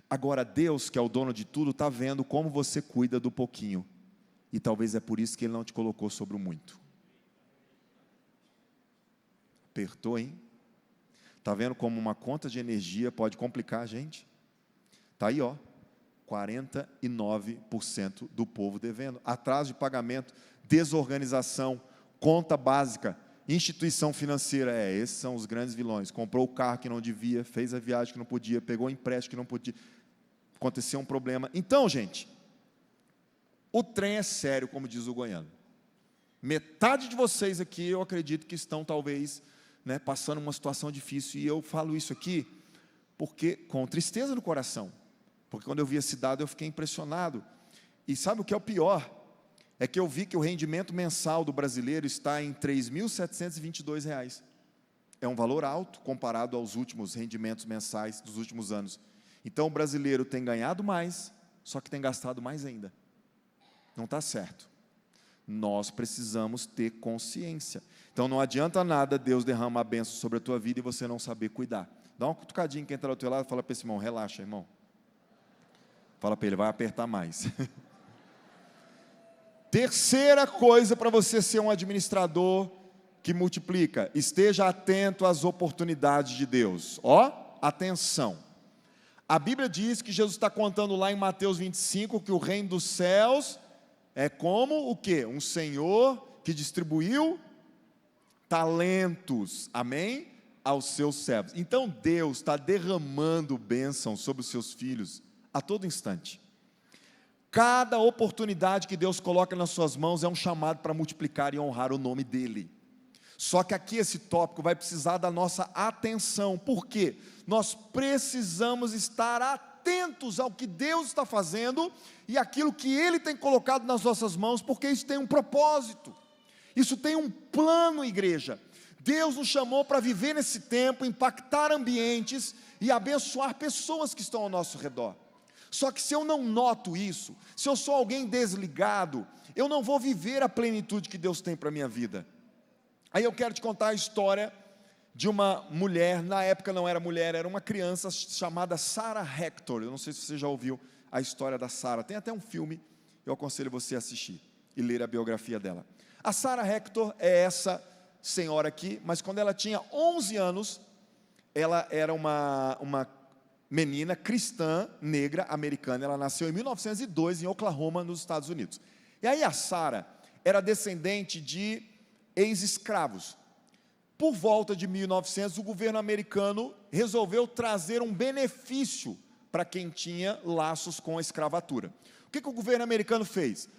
Agora Deus, que é o dono de tudo, está vendo como você cuida do pouquinho. E talvez é por isso que Ele não te colocou sobre o muito. Apertou, hein? Está vendo como uma conta de energia pode complicar a gente? Está aí, ó, 49% do povo devendo. Atraso de pagamento, desorganização, conta básica, instituição financeira. Esses são os grandes vilões. Comprou o carro que não devia, fez a viagem que não podia, pegou o empréstimo que não podia. Aconteceu um problema. Então, gente, o trem é sério, como diz o goiano. Metade de vocês aqui, eu acredito que estão talvez... passando uma situação difícil, e eu falo isso aqui porque com tristeza no coração, porque quando eu vi esse dado eu fiquei impressionado. E sabe o que é o pior? É que eu vi que o rendimento mensal do brasileiro está em R$ 3.722. É um valor alto comparado aos últimos rendimentos mensais dos últimos anos. Então o brasileiro tem ganhado mais, só que tem gastado mais ainda. Não está certo. Nós precisamos ter consciência. Então não adianta nada Deus derramar a bênção sobre a tua vida e você não saber cuidar. Dá uma cutucadinha quem está do teu lado e fala para esse irmão, relaxa, irmão. Fala para ele, vai apertar mais. Terceira coisa para você ser um administrador que multiplica, esteja atento às oportunidades de Deus. Ó, atenção. A Bíblia diz que Jesus está contando lá em Mateus 25 que o reino dos céus é como o quê? Um senhor que distribuiu talentos, amém? Aos seus servos. Então Deus está derramando bênção sobre os seus filhos a todo instante. Cada oportunidade que Deus coloca nas suas mãos é um chamado para multiplicar e honrar o nome dEle. Só que aqui esse tópico vai precisar da nossa atenção. Por quê? Nós precisamos estar atentos ao que Deus está fazendo e aquilo que Ele tem colocado nas nossas mãos, porque isso tem um propósito. Isso tem um plano, igreja. Deus nos chamou para viver nesse tempo, impactar ambientes e abençoar pessoas que estão ao nosso redor. Só que se eu não noto isso, se eu sou alguém desligado, eu não vou viver a plenitude que Deus tem para a minha vida. Aí eu quero te contar a história de uma mulher, na época não era mulher, era uma criança chamada Sarah Hector. Eu não sei se você já ouviu a história da Sarah, tem até um filme, eu aconselho você a assistir e ler a biografia dela. A Sarah Hector é essa senhora aqui, mas quando ela tinha 11 anos, ela era uma menina cristã, negra, americana. Ela nasceu em 1902 em Oklahoma, nos Estados Unidos. E aí a Sarah era descendente de ex-escravos. Por volta de 1900, o governo americano resolveu trazer um benefício para quem tinha laços com a escravatura. O que o governo americano fez?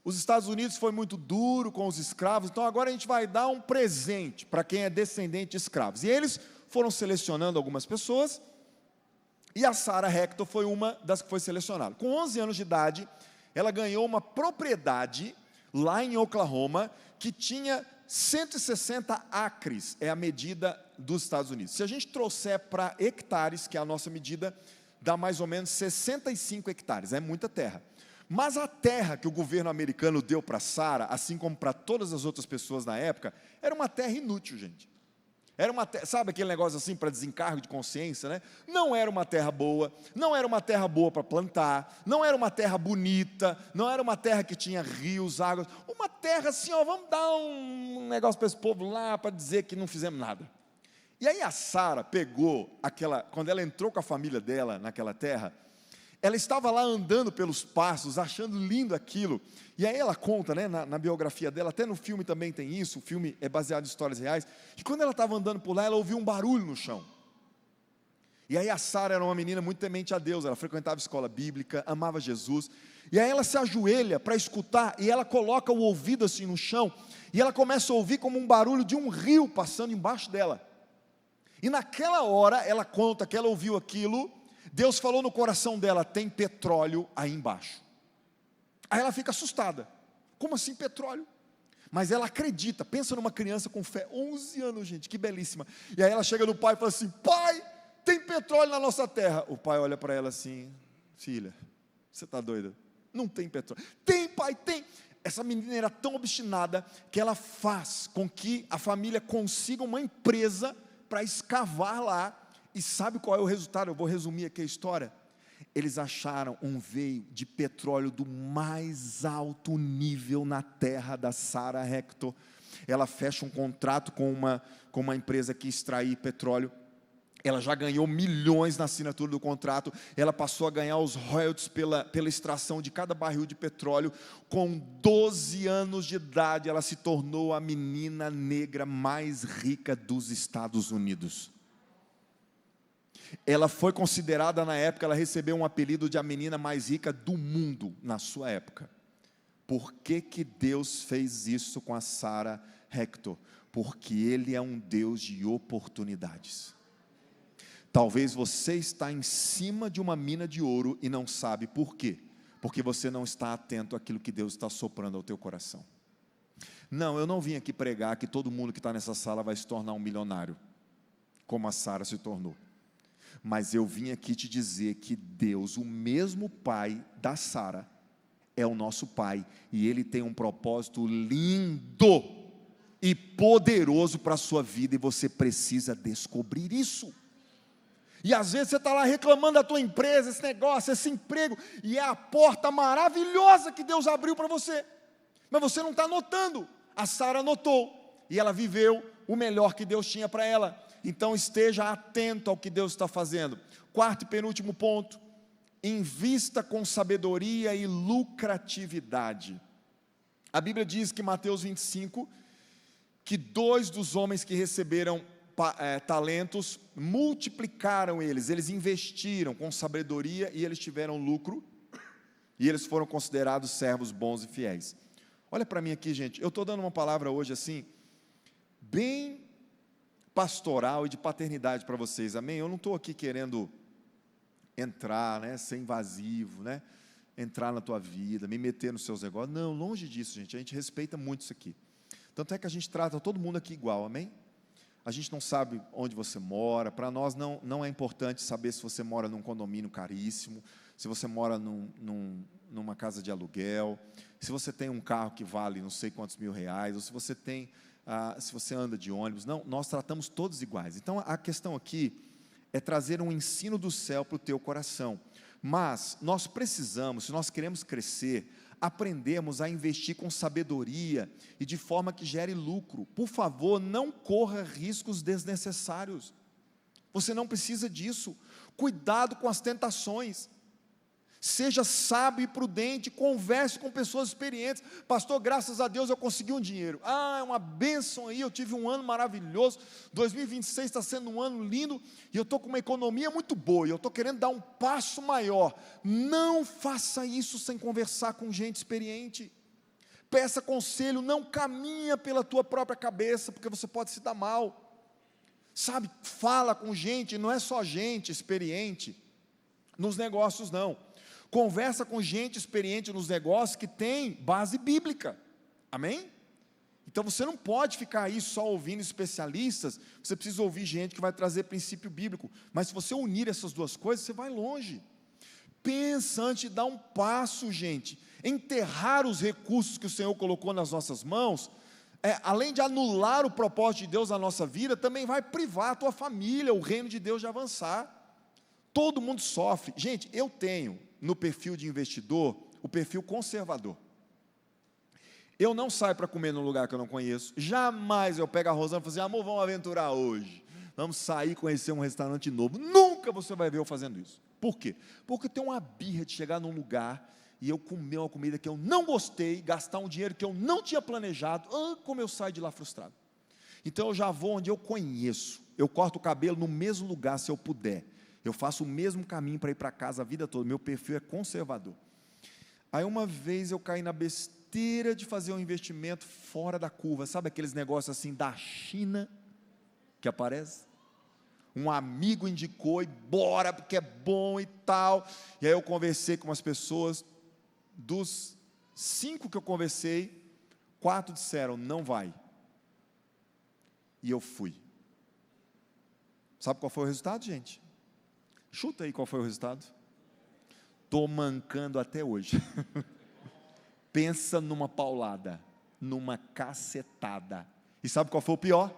Os Estados Unidos foi muito duro com os escravos, então agora a gente vai dar um presente para quem é descendente de escravos. E eles foram selecionando algumas pessoas, e a Sarah Hector foi uma das que foi selecionada. Com 11 anos de idade, ela ganhou uma propriedade lá em Oklahoma, que tinha 160 acres, é a medida dos Estados Unidos. Se a gente trouxer para hectares, que é a nossa medida, dá mais ou menos 65 hectares, é muita terra. Mas a terra que o governo americano deu para Sarah, assim como para todas as outras pessoas na época, era uma terra inútil, gente. Era uma terra, sabe aquele negócio assim para desencargo de consciência, né? Não era uma terra boa, não era uma terra boa para plantar, não era uma terra bonita, não era uma terra que tinha rios, águas, uma terra assim, ó, vamos dar um negócio para esse povo lá para dizer que não fizemos nada. E aí a Sarah pegou quando ela entrou com a família dela naquela terra, ela estava lá andando pelos pastos, achando lindo aquilo, e aí ela conta, né, na biografia dela, até no filme também tem isso, o filme é baseado em histórias reais, que quando ela estava andando por lá, ela ouviu um barulho no chão. E aí a Sarah era uma menina muito temente a Deus, ela frequentava escola bíblica, amava Jesus, e aí ela se ajoelha para escutar, e ela coloca o ouvido assim no chão, e ela começa a ouvir como um barulho de um rio passando embaixo dela. E naquela hora, ela conta que ela ouviu aquilo, Deus falou no coração dela, tem petróleo aí embaixo. Aí ela fica assustada, como assim petróleo? Mas ela acredita, pensa numa criança com fé, 11 anos, gente, que belíssima. E aí ela chega no pai e fala assim, pai, tem petróleo na nossa terra. O pai olha para ela assim, filha, você está doida? Não tem petróleo. Tem, pai, tem. Essa menina era tão obstinada, que ela faz com que a família consiga uma empresa para escavar lá. E sabe qual é o resultado? Eu vou resumir aqui a história. Eles acharam um veio de petróleo do mais alto nível na terra da Sarah Hector. Ela fecha um contrato com uma empresa que extraía petróleo. Ela já ganhou milhões na assinatura do contrato. Ela passou a ganhar os royalties pela extração de cada barril de petróleo. Com 12 anos de idade, ela se tornou a menina negra mais rica dos Estados Unidos. Ela foi considerada na época, ela recebeu um apelido de a menina mais rica do mundo na sua época. Por que Deus fez isso com a Sarah Hector? Porque Ele é um Deus de oportunidades. Talvez você está em cima de uma mina de ouro e não sabe por quê. Porque você não está atento àquilo que Deus está soprando ao teu coração. Não, eu não vim aqui pregar que todo mundo que está nessa sala vai se tornar um milionário, como a Sarah se tornou. Mas eu vim aqui te dizer que Deus, o mesmo Pai da Sarah, é o nosso Pai, e Ele tem um propósito lindo e poderoso para a sua vida, e você precisa descobrir isso. E às vezes você está lá reclamando da tua empresa, esse negócio, esse emprego, e é a porta maravilhosa que Deus abriu para você, mas você não está notando. A Sarah notou, e ela viveu o melhor que Deus tinha para ela. Então esteja atento ao que Deus está fazendo. Quarto e penúltimo ponto, invista com sabedoria e lucratividade. A Bíblia diz que Mateus 25, que 2 dos homens que receberam talentos, multiplicaram eles investiram com sabedoria e eles tiveram lucro, e eles foram considerados servos bons e fiéis. Olha para mim aqui, gente, eu estou dando uma palavra hoje assim, bem pastoral e de paternidade para vocês, amém? Eu não estou aqui querendo entrar, né, ser invasivo, né, entrar na tua vida, me meter nos seus negócios. Não, longe disso, gente. A gente respeita muito isso aqui. Tanto é que a gente trata todo mundo aqui igual, amém? A gente não sabe onde você mora. Para nós não é importante saber se você mora num condomínio caríssimo, se você mora numa casa de aluguel, se você tem um carro que vale não sei quantos mil reais, ou se você se você anda de ônibus. Não, nós tratamos todos iguais. Então, a questão aqui é trazer um ensino do céu para o teu coração. Mas nós precisamos, se nós queremos crescer, aprendermos a investir com sabedoria e de forma que gere lucro. Por favor, não corra riscos desnecessários. Você não precisa disso. Cuidado com as tentações. Seja sábio e prudente, converse com pessoas experientes. Pastor, graças a Deus eu consegui um dinheiro. É uma bênção aí, eu tive um ano maravilhoso. 2026 está sendo um ano lindo, e eu estou com uma economia muito boa, e eu estou querendo dar um passo maior. Não faça isso sem conversar com gente experiente. Peça conselho, não caminha pela tua própria cabeça, porque você pode se dar mal. Sabe, fala com gente, não é só gente experiente nos negócios, não. Conversa com gente experiente nos negócios que tem base bíblica, amém? Então você não pode ficar aí só ouvindo especialistas, você precisa ouvir gente que vai trazer princípio bíblico, mas se você unir essas duas coisas, você vai longe. Pensa antes de dar um passo, gente. Enterrar os recursos que o Senhor colocou nas nossas mãos, além de anular o propósito de Deus na nossa vida, também vai privar a tua família, o reino de Deus de avançar. Todo mundo sofre. Gente, eu tenho no perfil de investidor o perfil conservador. Eu não saio para comer num lugar que eu não conheço. Jamais eu pego a Rosana e falo assim: amor, vamos aventurar hoje. Vamos sair, conhecer um restaurante novo. Nunca você vai ver eu fazendo isso. Por quê? Porque eu tenho uma birra de chegar num lugar e eu comer uma comida que eu não gostei, gastar um dinheiro que eu não tinha planejado. Como eu saio de lá frustrado. Então eu já vou onde eu conheço. Eu corto o cabelo no mesmo lugar se eu puder. Eu faço o mesmo caminho para ir para casa a vida toda. Meu perfil é conservador. Aí uma vez eu caí na besteira de fazer um investimento fora da curva. Sabe aqueles negócios assim da China que aparece? Um amigo indicou e bora porque é bom e tal. E aí eu conversei com umas pessoas. Dos 5 que eu conversei, 4 disseram: não vai. E eu fui. Sabe qual foi o resultado, gente? Chuta aí qual foi o resultado. Estou mancando até hoje. Pensa numa paulada, numa cacetada. E sabe qual foi o pior?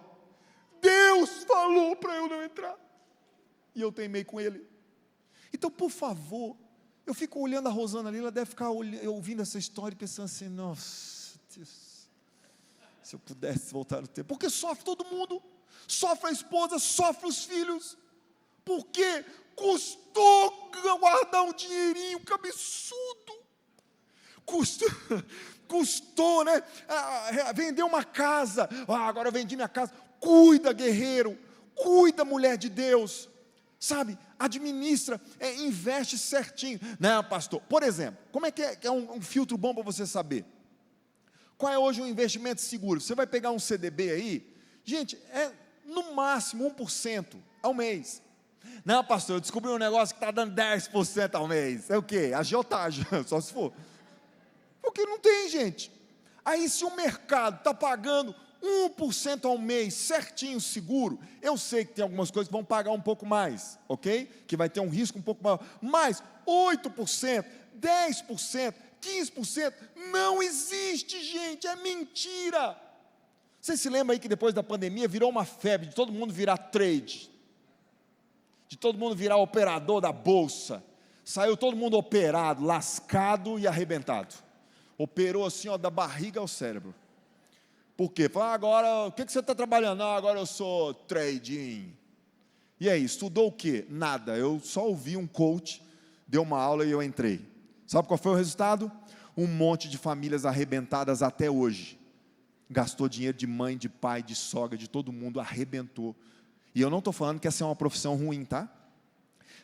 Deus falou para eu não entrar. E eu teimei com ele. Então, por favor, eu fico olhando a Rosana ali, ela deve ficar ouvindo essa história e pensando assim: nossa, Deus, se eu pudesse voltar no tempo. Porque sofre todo mundo. Sofre a esposa, sofre os filhos. Por quê? Custou guardar um dinheirinho, que absurdo. Custou, né? Vender uma casa. Agora eu vendi minha casa. Cuida, guerreiro. Cuida, mulher de Deus. Sabe? Administra, investe certinho. Não, pastor. Por exemplo, como é que é um filtro bom para você saber? Qual é hoje um investimento seguro? Você vai pegar um CDB aí? Gente, é no máximo 1% ao mês. Não, pastor, eu descobri um negócio que está dando 10% ao mês. É o quê? Agiotagem, só se for. Porque não tem, gente. Aí se o mercado está pagando 1% ao mês, certinho, seguro, eu sei que tem algumas coisas que vão pagar um pouco mais, ok? Que vai ter um risco um pouco maior. Mas 8%, 10%, 15%, não existe, gente, é mentira. Você se lembra aí que depois da pandemia virou uma febre de todo mundo virar trade, de todo mundo virar operador da bolsa. Saiu todo mundo operado, lascado e arrebentado. Operou assim, da barriga ao cérebro. Por quê? Agora, o que você está trabalhando? Agora eu sou trading. E aí, estudou o quê? Nada, eu só ouvi um coach, deu uma aula e eu entrei. Sabe qual foi o resultado? Um monte de famílias arrebentadas até hoje. Gastou dinheiro de mãe, de pai, de sogra, de todo mundo, arrebentou. E eu não estou falando que essa é uma profissão ruim, tá?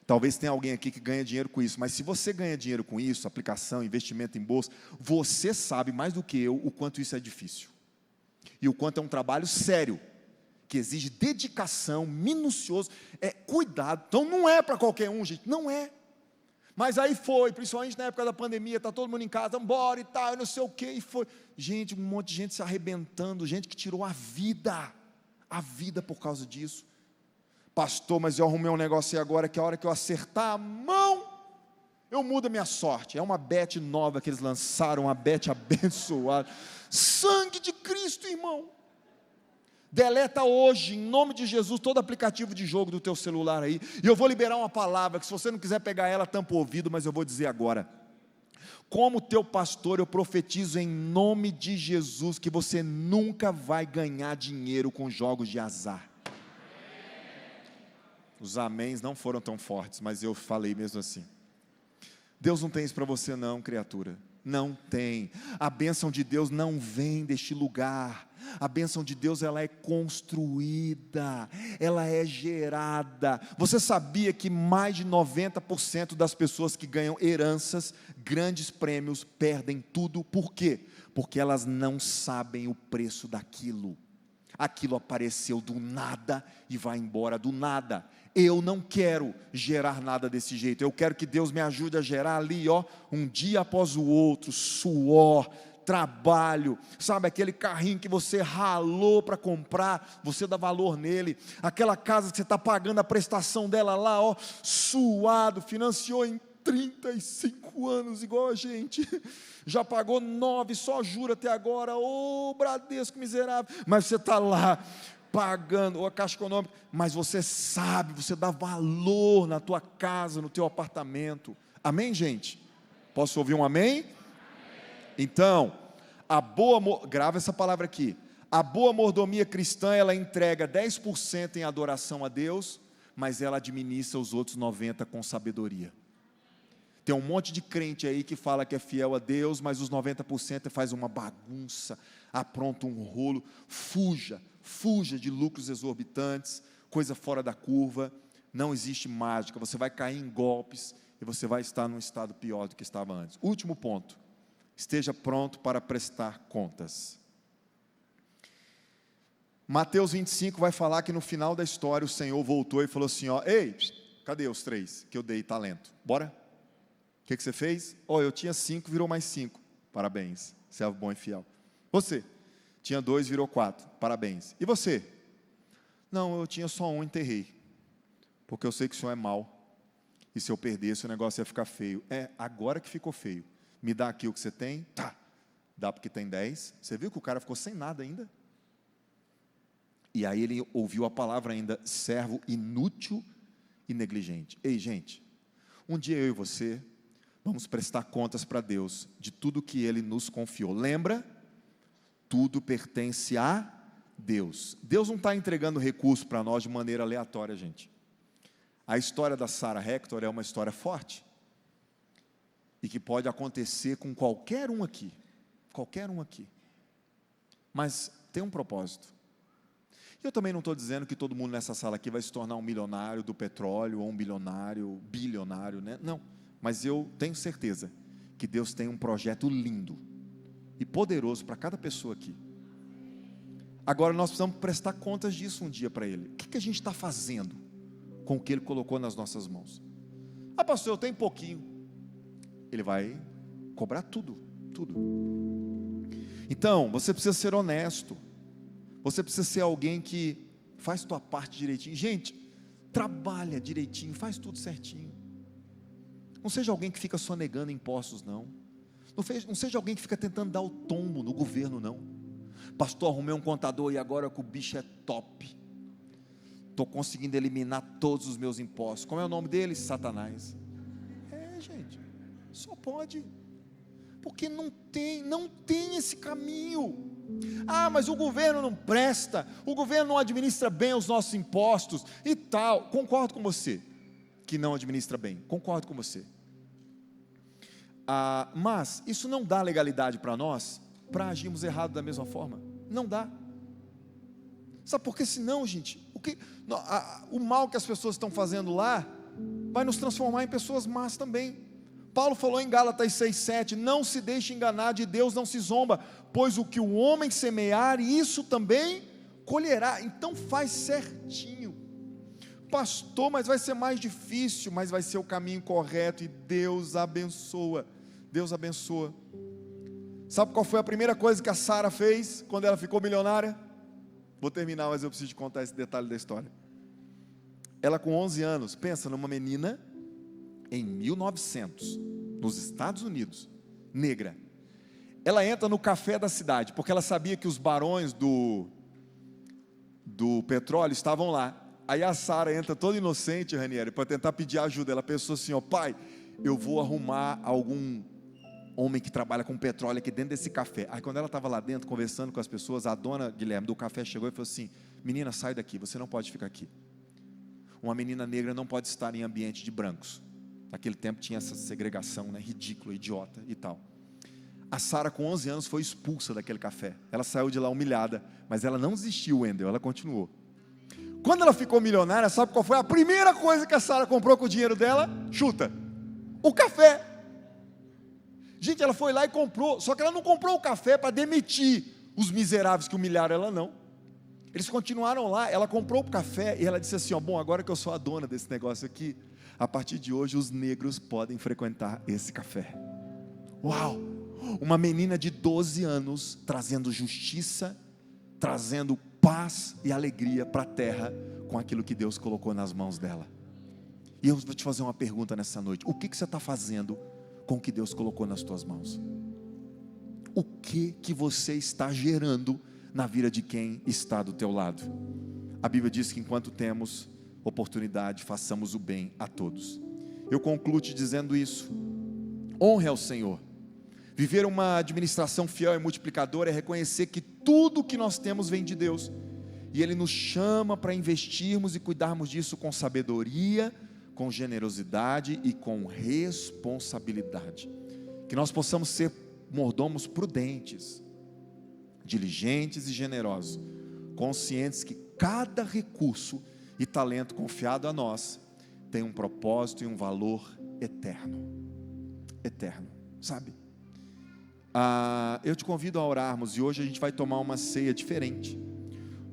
Talvez tenha alguém aqui que ganha dinheiro com isso, mas se você ganha dinheiro com isso, aplicação, investimento em bolsa, você sabe mais do que eu o quanto isso é difícil. E o quanto é um trabalho sério, que exige dedicação, minucioso, cuidado. Então não é para qualquer um, gente, não é. Mas aí foi, principalmente na época da pandemia, está todo mundo em casa, vamos embora e tal, e não sei o que, e foi. Gente, um monte de gente se arrebentando, gente que tirou a vida por causa disso. Pastor, mas eu arrumei um negócio aí agora, que a hora que eu acertar a mão, eu mudo a minha sorte. É uma bet nova que eles lançaram, uma bet abençoada. Sangue de Cristo, irmão. Deleta hoje, em nome de Jesus, todo aplicativo de jogo do teu celular aí, e eu vou liberar uma palavra, que se você não quiser pegar ela, tampa o ouvido, mas eu vou dizer agora. Como teu pastor, eu profetizo em nome de Jesus, que você nunca vai ganhar dinheiro com jogos de azar. Os améns não foram tão fortes, mas eu falei mesmo assim. Deus não tem isso para você não, criatura. Não tem. A bênção de Deus não vem deste lugar. A bênção de Deus, ela é construída, ela é gerada. Você sabia que mais de 90% das pessoas que ganham heranças, grandes prêmios, perdem tudo? Por quê? Porque elas não sabem o preço daquilo. Aquilo apareceu do nada e vai embora do nada. Eu não quero gerar nada desse jeito. Eu quero que Deus me ajude a gerar ali, um dia após o outro, suor, trabalho, sabe, aquele carrinho que você ralou para comprar, você dá valor nele, aquela casa que você está pagando a prestação dela lá, suado, financiou em 35 anos, igual a gente, já pagou 9, só jura até agora, Bradesco miserável, mas você está lá, pagando, ou a Caixa Econômica, mas você sabe, você dá valor na tua casa, no teu apartamento, amém, gente? Posso ouvir um amém? Então, grava essa palavra aqui, a boa mordomia cristã, ela entrega 10% em adoração a Deus, mas ela administra os outros 90% com sabedoria. Tem um monte de crente aí que fala que é fiel a Deus, mas os 90% faz uma bagunça, apronta um rolo. Fuja de lucros exorbitantes, coisa fora da curva. Não existe mágica, você vai cair em golpes e você vai estar num estado pior do que estava antes. Último ponto, esteja pronto para prestar contas. Mateus 25 vai falar que no final da história o Senhor voltou e falou assim, ei, cadê os 3 que eu dei talento? Bora? O que você fez? Eu tinha 5, virou mais 5. Parabéns, servo bom e fiel. Você, tinha 2, virou 4. Parabéns. E você? Não, eu tinha só 1, enterrei. Porque eu sei que o senhor é mau. E se eu perdesse, o negócio ia ficar feio. Agora que ficou feio. Me dá aqui o que você tem? Tá. Dá porque tem 10. Você viu que o cara ficou sem nada ainda? E aí ele ouviu a palavra ainda, servo inútil e negligente. Ei, gente, um dia eu e você vamos prestar contas para Deus de tudo que Ele nos confiou. Lembra? Tudo pertence a Deus. Deus não está entregando recurso para nós de maneira aleatória, gente. A história da Sarah Hector é uma história forte e que pode acontecer com qualquer um aqui. Qualquer um aqui. Mas tem um propósito. Eu também não estou dizendo que todo mundo nessa sala aqui vai se tornar um milionário do petróleo ou um bilionário, né? Não. Mas eu tenho certeza que Deus tem um projeto lindo e poderoso para cada pessoa aqui. Agora nós precisamos prestar contas disso um dia para Ele. O que a gente está fazendo com o que Ele colocou nas nossas mãos? Pastor, eu tenho pouquinho. Ele vai cobrar tudo. Então, você precisa ser honesto. Você precisa ser alguém que faz tua parte direitinho. Gente, trabalha direitinho, faz tudo certinho. Não seja alguém que fica só negando impostos, não. Não seja alguém que fica tentando dar o tombo no governo, não. Pastor, arrumei um contador e agora que o bicho é top. Estou conseguindo eliminar todos os meus impostos. Como é o nome dele? Satanás. Gente, só pode. Porque não tem esse caminho. Mas o governo não presta, o governo não administra bem os nossos impostos e tal. Concordo com você que não administra bem, concordo com você. Mas isso não dá legalidade para nós, para agirmos errado da mesma forma. Não dá. Sabe por que senão, gente, o mal que as pessoas estão fazendo lá, vai nos transformar em pessoas más também. Paulo falou em Gálatas 6,7, não se deixe enganar, de Deus não se zomba, pois o que o homem semear, isso também colherá. Então faz certinho. pastor, mas vai ser mais difícil, mas vai ser o caminho correto, e Deus abençoa. Deus abençoa. Sabe qual foi a primeira coisa que a Sara fez quando ela ficou milionária? Vou terminar, mas eu preciso te contar esse detalhe da história. Ela com 11 anos, pensa numa menina em 1900, nos Estados Unidos, negra. Ela entra no café da cidade, porque ela sabia que os barões do petróleo estavam lá. Aí a Sara entra toda inocente, Ranieri, para tentar pedir ajuda. Ela pensou assim, pai, eu vou arrumar algum homem que trabalha com petróleo aqui dentro desse café. Aí quando ela estava lá dentro, conversando com as pessoas, a dona Guilherme do café chegou e falou assim, menina, sai daqui, você não pode ficar aqui. Uma menina negra não pode estar em ambiente de brancos. Naquele tempo tinha essa segregação, né, ridícula, idiota e tal. A Sara com 11 anos foi expulsa daquele café. Ela saiu de lá humilhada, mas ela não desistiu, Wendel, ela continuou. Quando ela ficou milionária, sabe qual foi a primeira coisa que a Sara comprou com o dinheiro dela? Chuta, o café. Gente, ela foi lá e comprou, só que ela não comprou o café para demitir os miseráveis que humilharam ela, não. Eles continuaram lá, ela comprou o café e ela disse assim, bom, agora que eu sou a dona desse negócio aqui, a partir de hoje os negros podem frequentar esse café. Uau! Uma menina de 12 anos, trazendo justiça, trazendo paz e alegria para a terra, com aquilo que Deus colocou nas mãos dela. E eu vou te fazer uma pergunta nessa noite, o que você está fazendo com o que Deus colocou nas tuas mãos? O que você está gerando na vida de quem está do teu lado? A Bíblia diz que enquanto temos oportunidade, façamos o bem a todos. Eu concluo te dizendo isso: honre ao Senhor. Viver uma administração fiel e multiplicadora é reconhecer que tudo que nós temos vem de Deus, e Ele nos chama para investirmos e cuidarmos disso com sabedoria, com generosidade e com responsabilidade. Que nós possamos ser mordomos prudentes, diligentes e generosos, conscientes que cada recurso e talento confiado a nós tem um propósito e um valor eterno. Eterno, sabe? Eu te convido a orarmos, e hoje a gente vai tomar uma ceia diferente.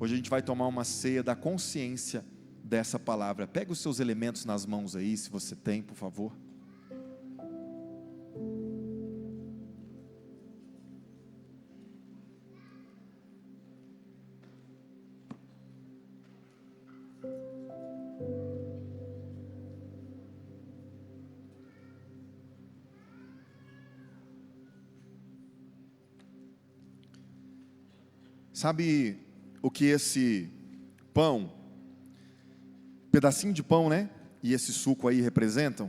Hoje a gente vai tomar uma ceia da consciência dessa palavra. Pega os seus elementos nas mãos aí, se você tem, por favor. Sabe o que esse pão, pedacinho de pão, né? E esse suco aí representam?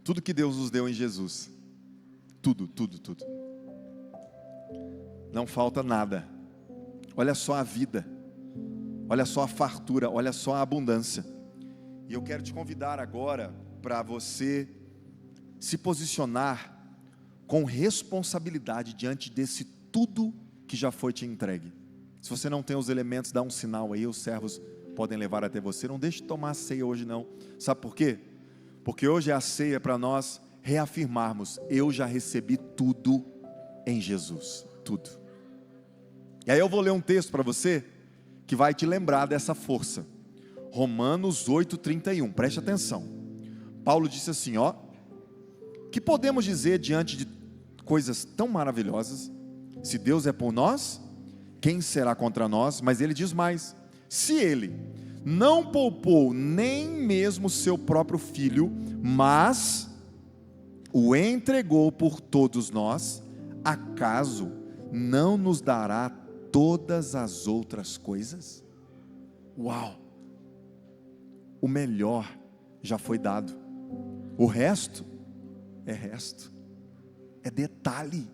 Tudo que Deus nos deu em Jesus. Tudo, tudo, tudo. Não falta nada. Olha só a vida. Olha só a fartura, olha só a abundância. E eu quero te convidar agora para você se posicionar com responsabilidade diante desse tudo que já foi te entregue. Se você não tem os elementos, dá um sinal aí, os servos podem levar até você. Não deixe de tomar a ceia hoje não. Sabe por quê? Porque hoje é a ceia para nós reafirmarmos: eu já recebi tudo em Jesus, tudo. E aí eu vou ler um texto para você que vai te lembrar dessa força. Romanos 8:31, preste atenção. Paulo disse assim, que podemos dizer diante de coisas tão maravilhosas? Se Deus é por nós, quem será contra nós? Mas ele diz mais: se ele não poupou nem mesmo seu próprio filho, mas o entregou por todos nós, acaso não nos dará todas as outras coisas? Uau! O melhor já foi dado, o resto é detalhe.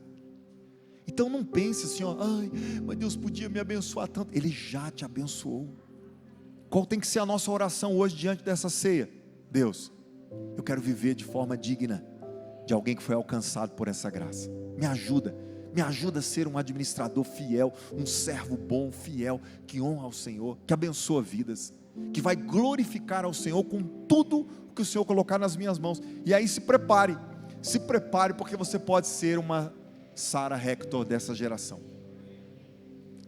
Então não pense assim, ai, mas Deus podia me abençoar tanto. Ele já te abençoou. Qual tem que ser a nossa oração hoje diante dessa ceia? Deus, eu quero viver de forma digna de alguém que foi alcançado por essa graça. Me ajuda a ser um administrador fiel, um servo bom, fiel, que honra ao Senhor, que abençoa vidas, que vai glorificar ao Senhor com tudo que o Senhor colocar nas minhas mãos. E aí se prepare, porque você pode ser uma Sara Hector dessa geração.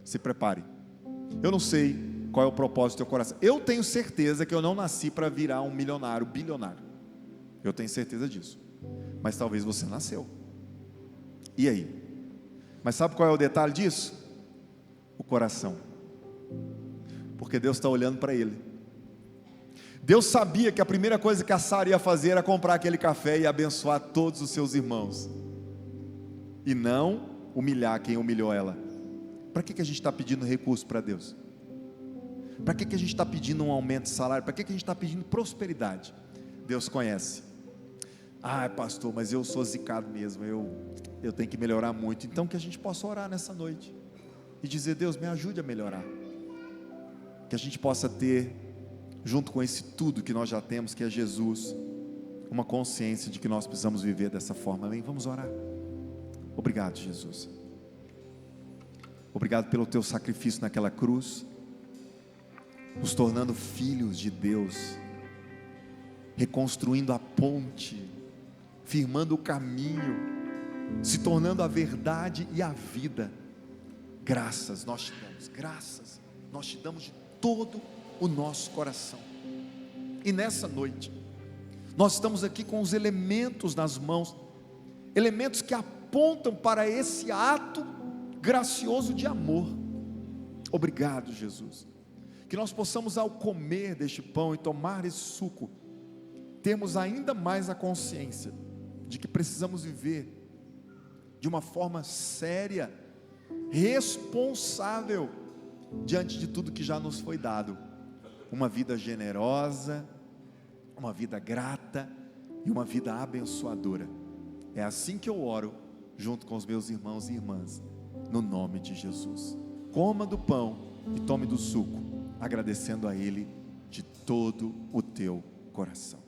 Se prepare. Eu não sei qual é o propósito do teu coração. Eu tenho certeza que eu não nasci para virar um milionário, bilionário. Eu tenho certeza disso. Mas talvez você nasceu. E aí? Mas sabe qual é o detalhe disso? O coração. Porque Deus está olhando para ele. Deus sabia que a primeira coisa que a Sara ia fazer era comprar aquele café e abençoar todos os seus irmãos. E não humilhar quem humilhou ela. Para que a gente está pedindo recurso para Deus? Para que a gente está pedindo um aumento de salário? Para que a gente está pedindo prosperidade? Deus conhece. Ah, pastor, mas eu sou zicado mesmo, eu tenho que melhorar muito. Então que a gente possa orar nessa noite e dizer: Deus, me ajude a melhorar. Que a gente possa ter, junto com esse tudo que nós já temos, que é Jesus, uma consciência de que nós precisamos viver dessa forma. Amém? Vamos orar. Obrigado, Jesus. Obrigado pelo teu sacrifício naquela cruz, nos tornando filhos de Deus, reconstruindo a ponte, firmando o caminho, se tornando a verdade e a vida. Graças nós te damos, graças nós te damos de todo o nosso coração. E nessa noite nós estamos aqui com os elementos nas mãos, elementos que apontam para esse ato gracioso de amor. Obrigado, Jesus. Que nós possamos, ao comer deste pão e tomar esse suco, termos ainda mais a consciência de que precisamos viver de uma forma séria, responsável, diante de tudo que já nos foi dado. Uma vida generosa, uma vida grata e uma vida abençoadora. É assim que eu oro, junto com os meus irmãos e irmãs, no nome de Jesus. Coma do pão e tome do suco, agradecendo a Ele de todo o teu coração.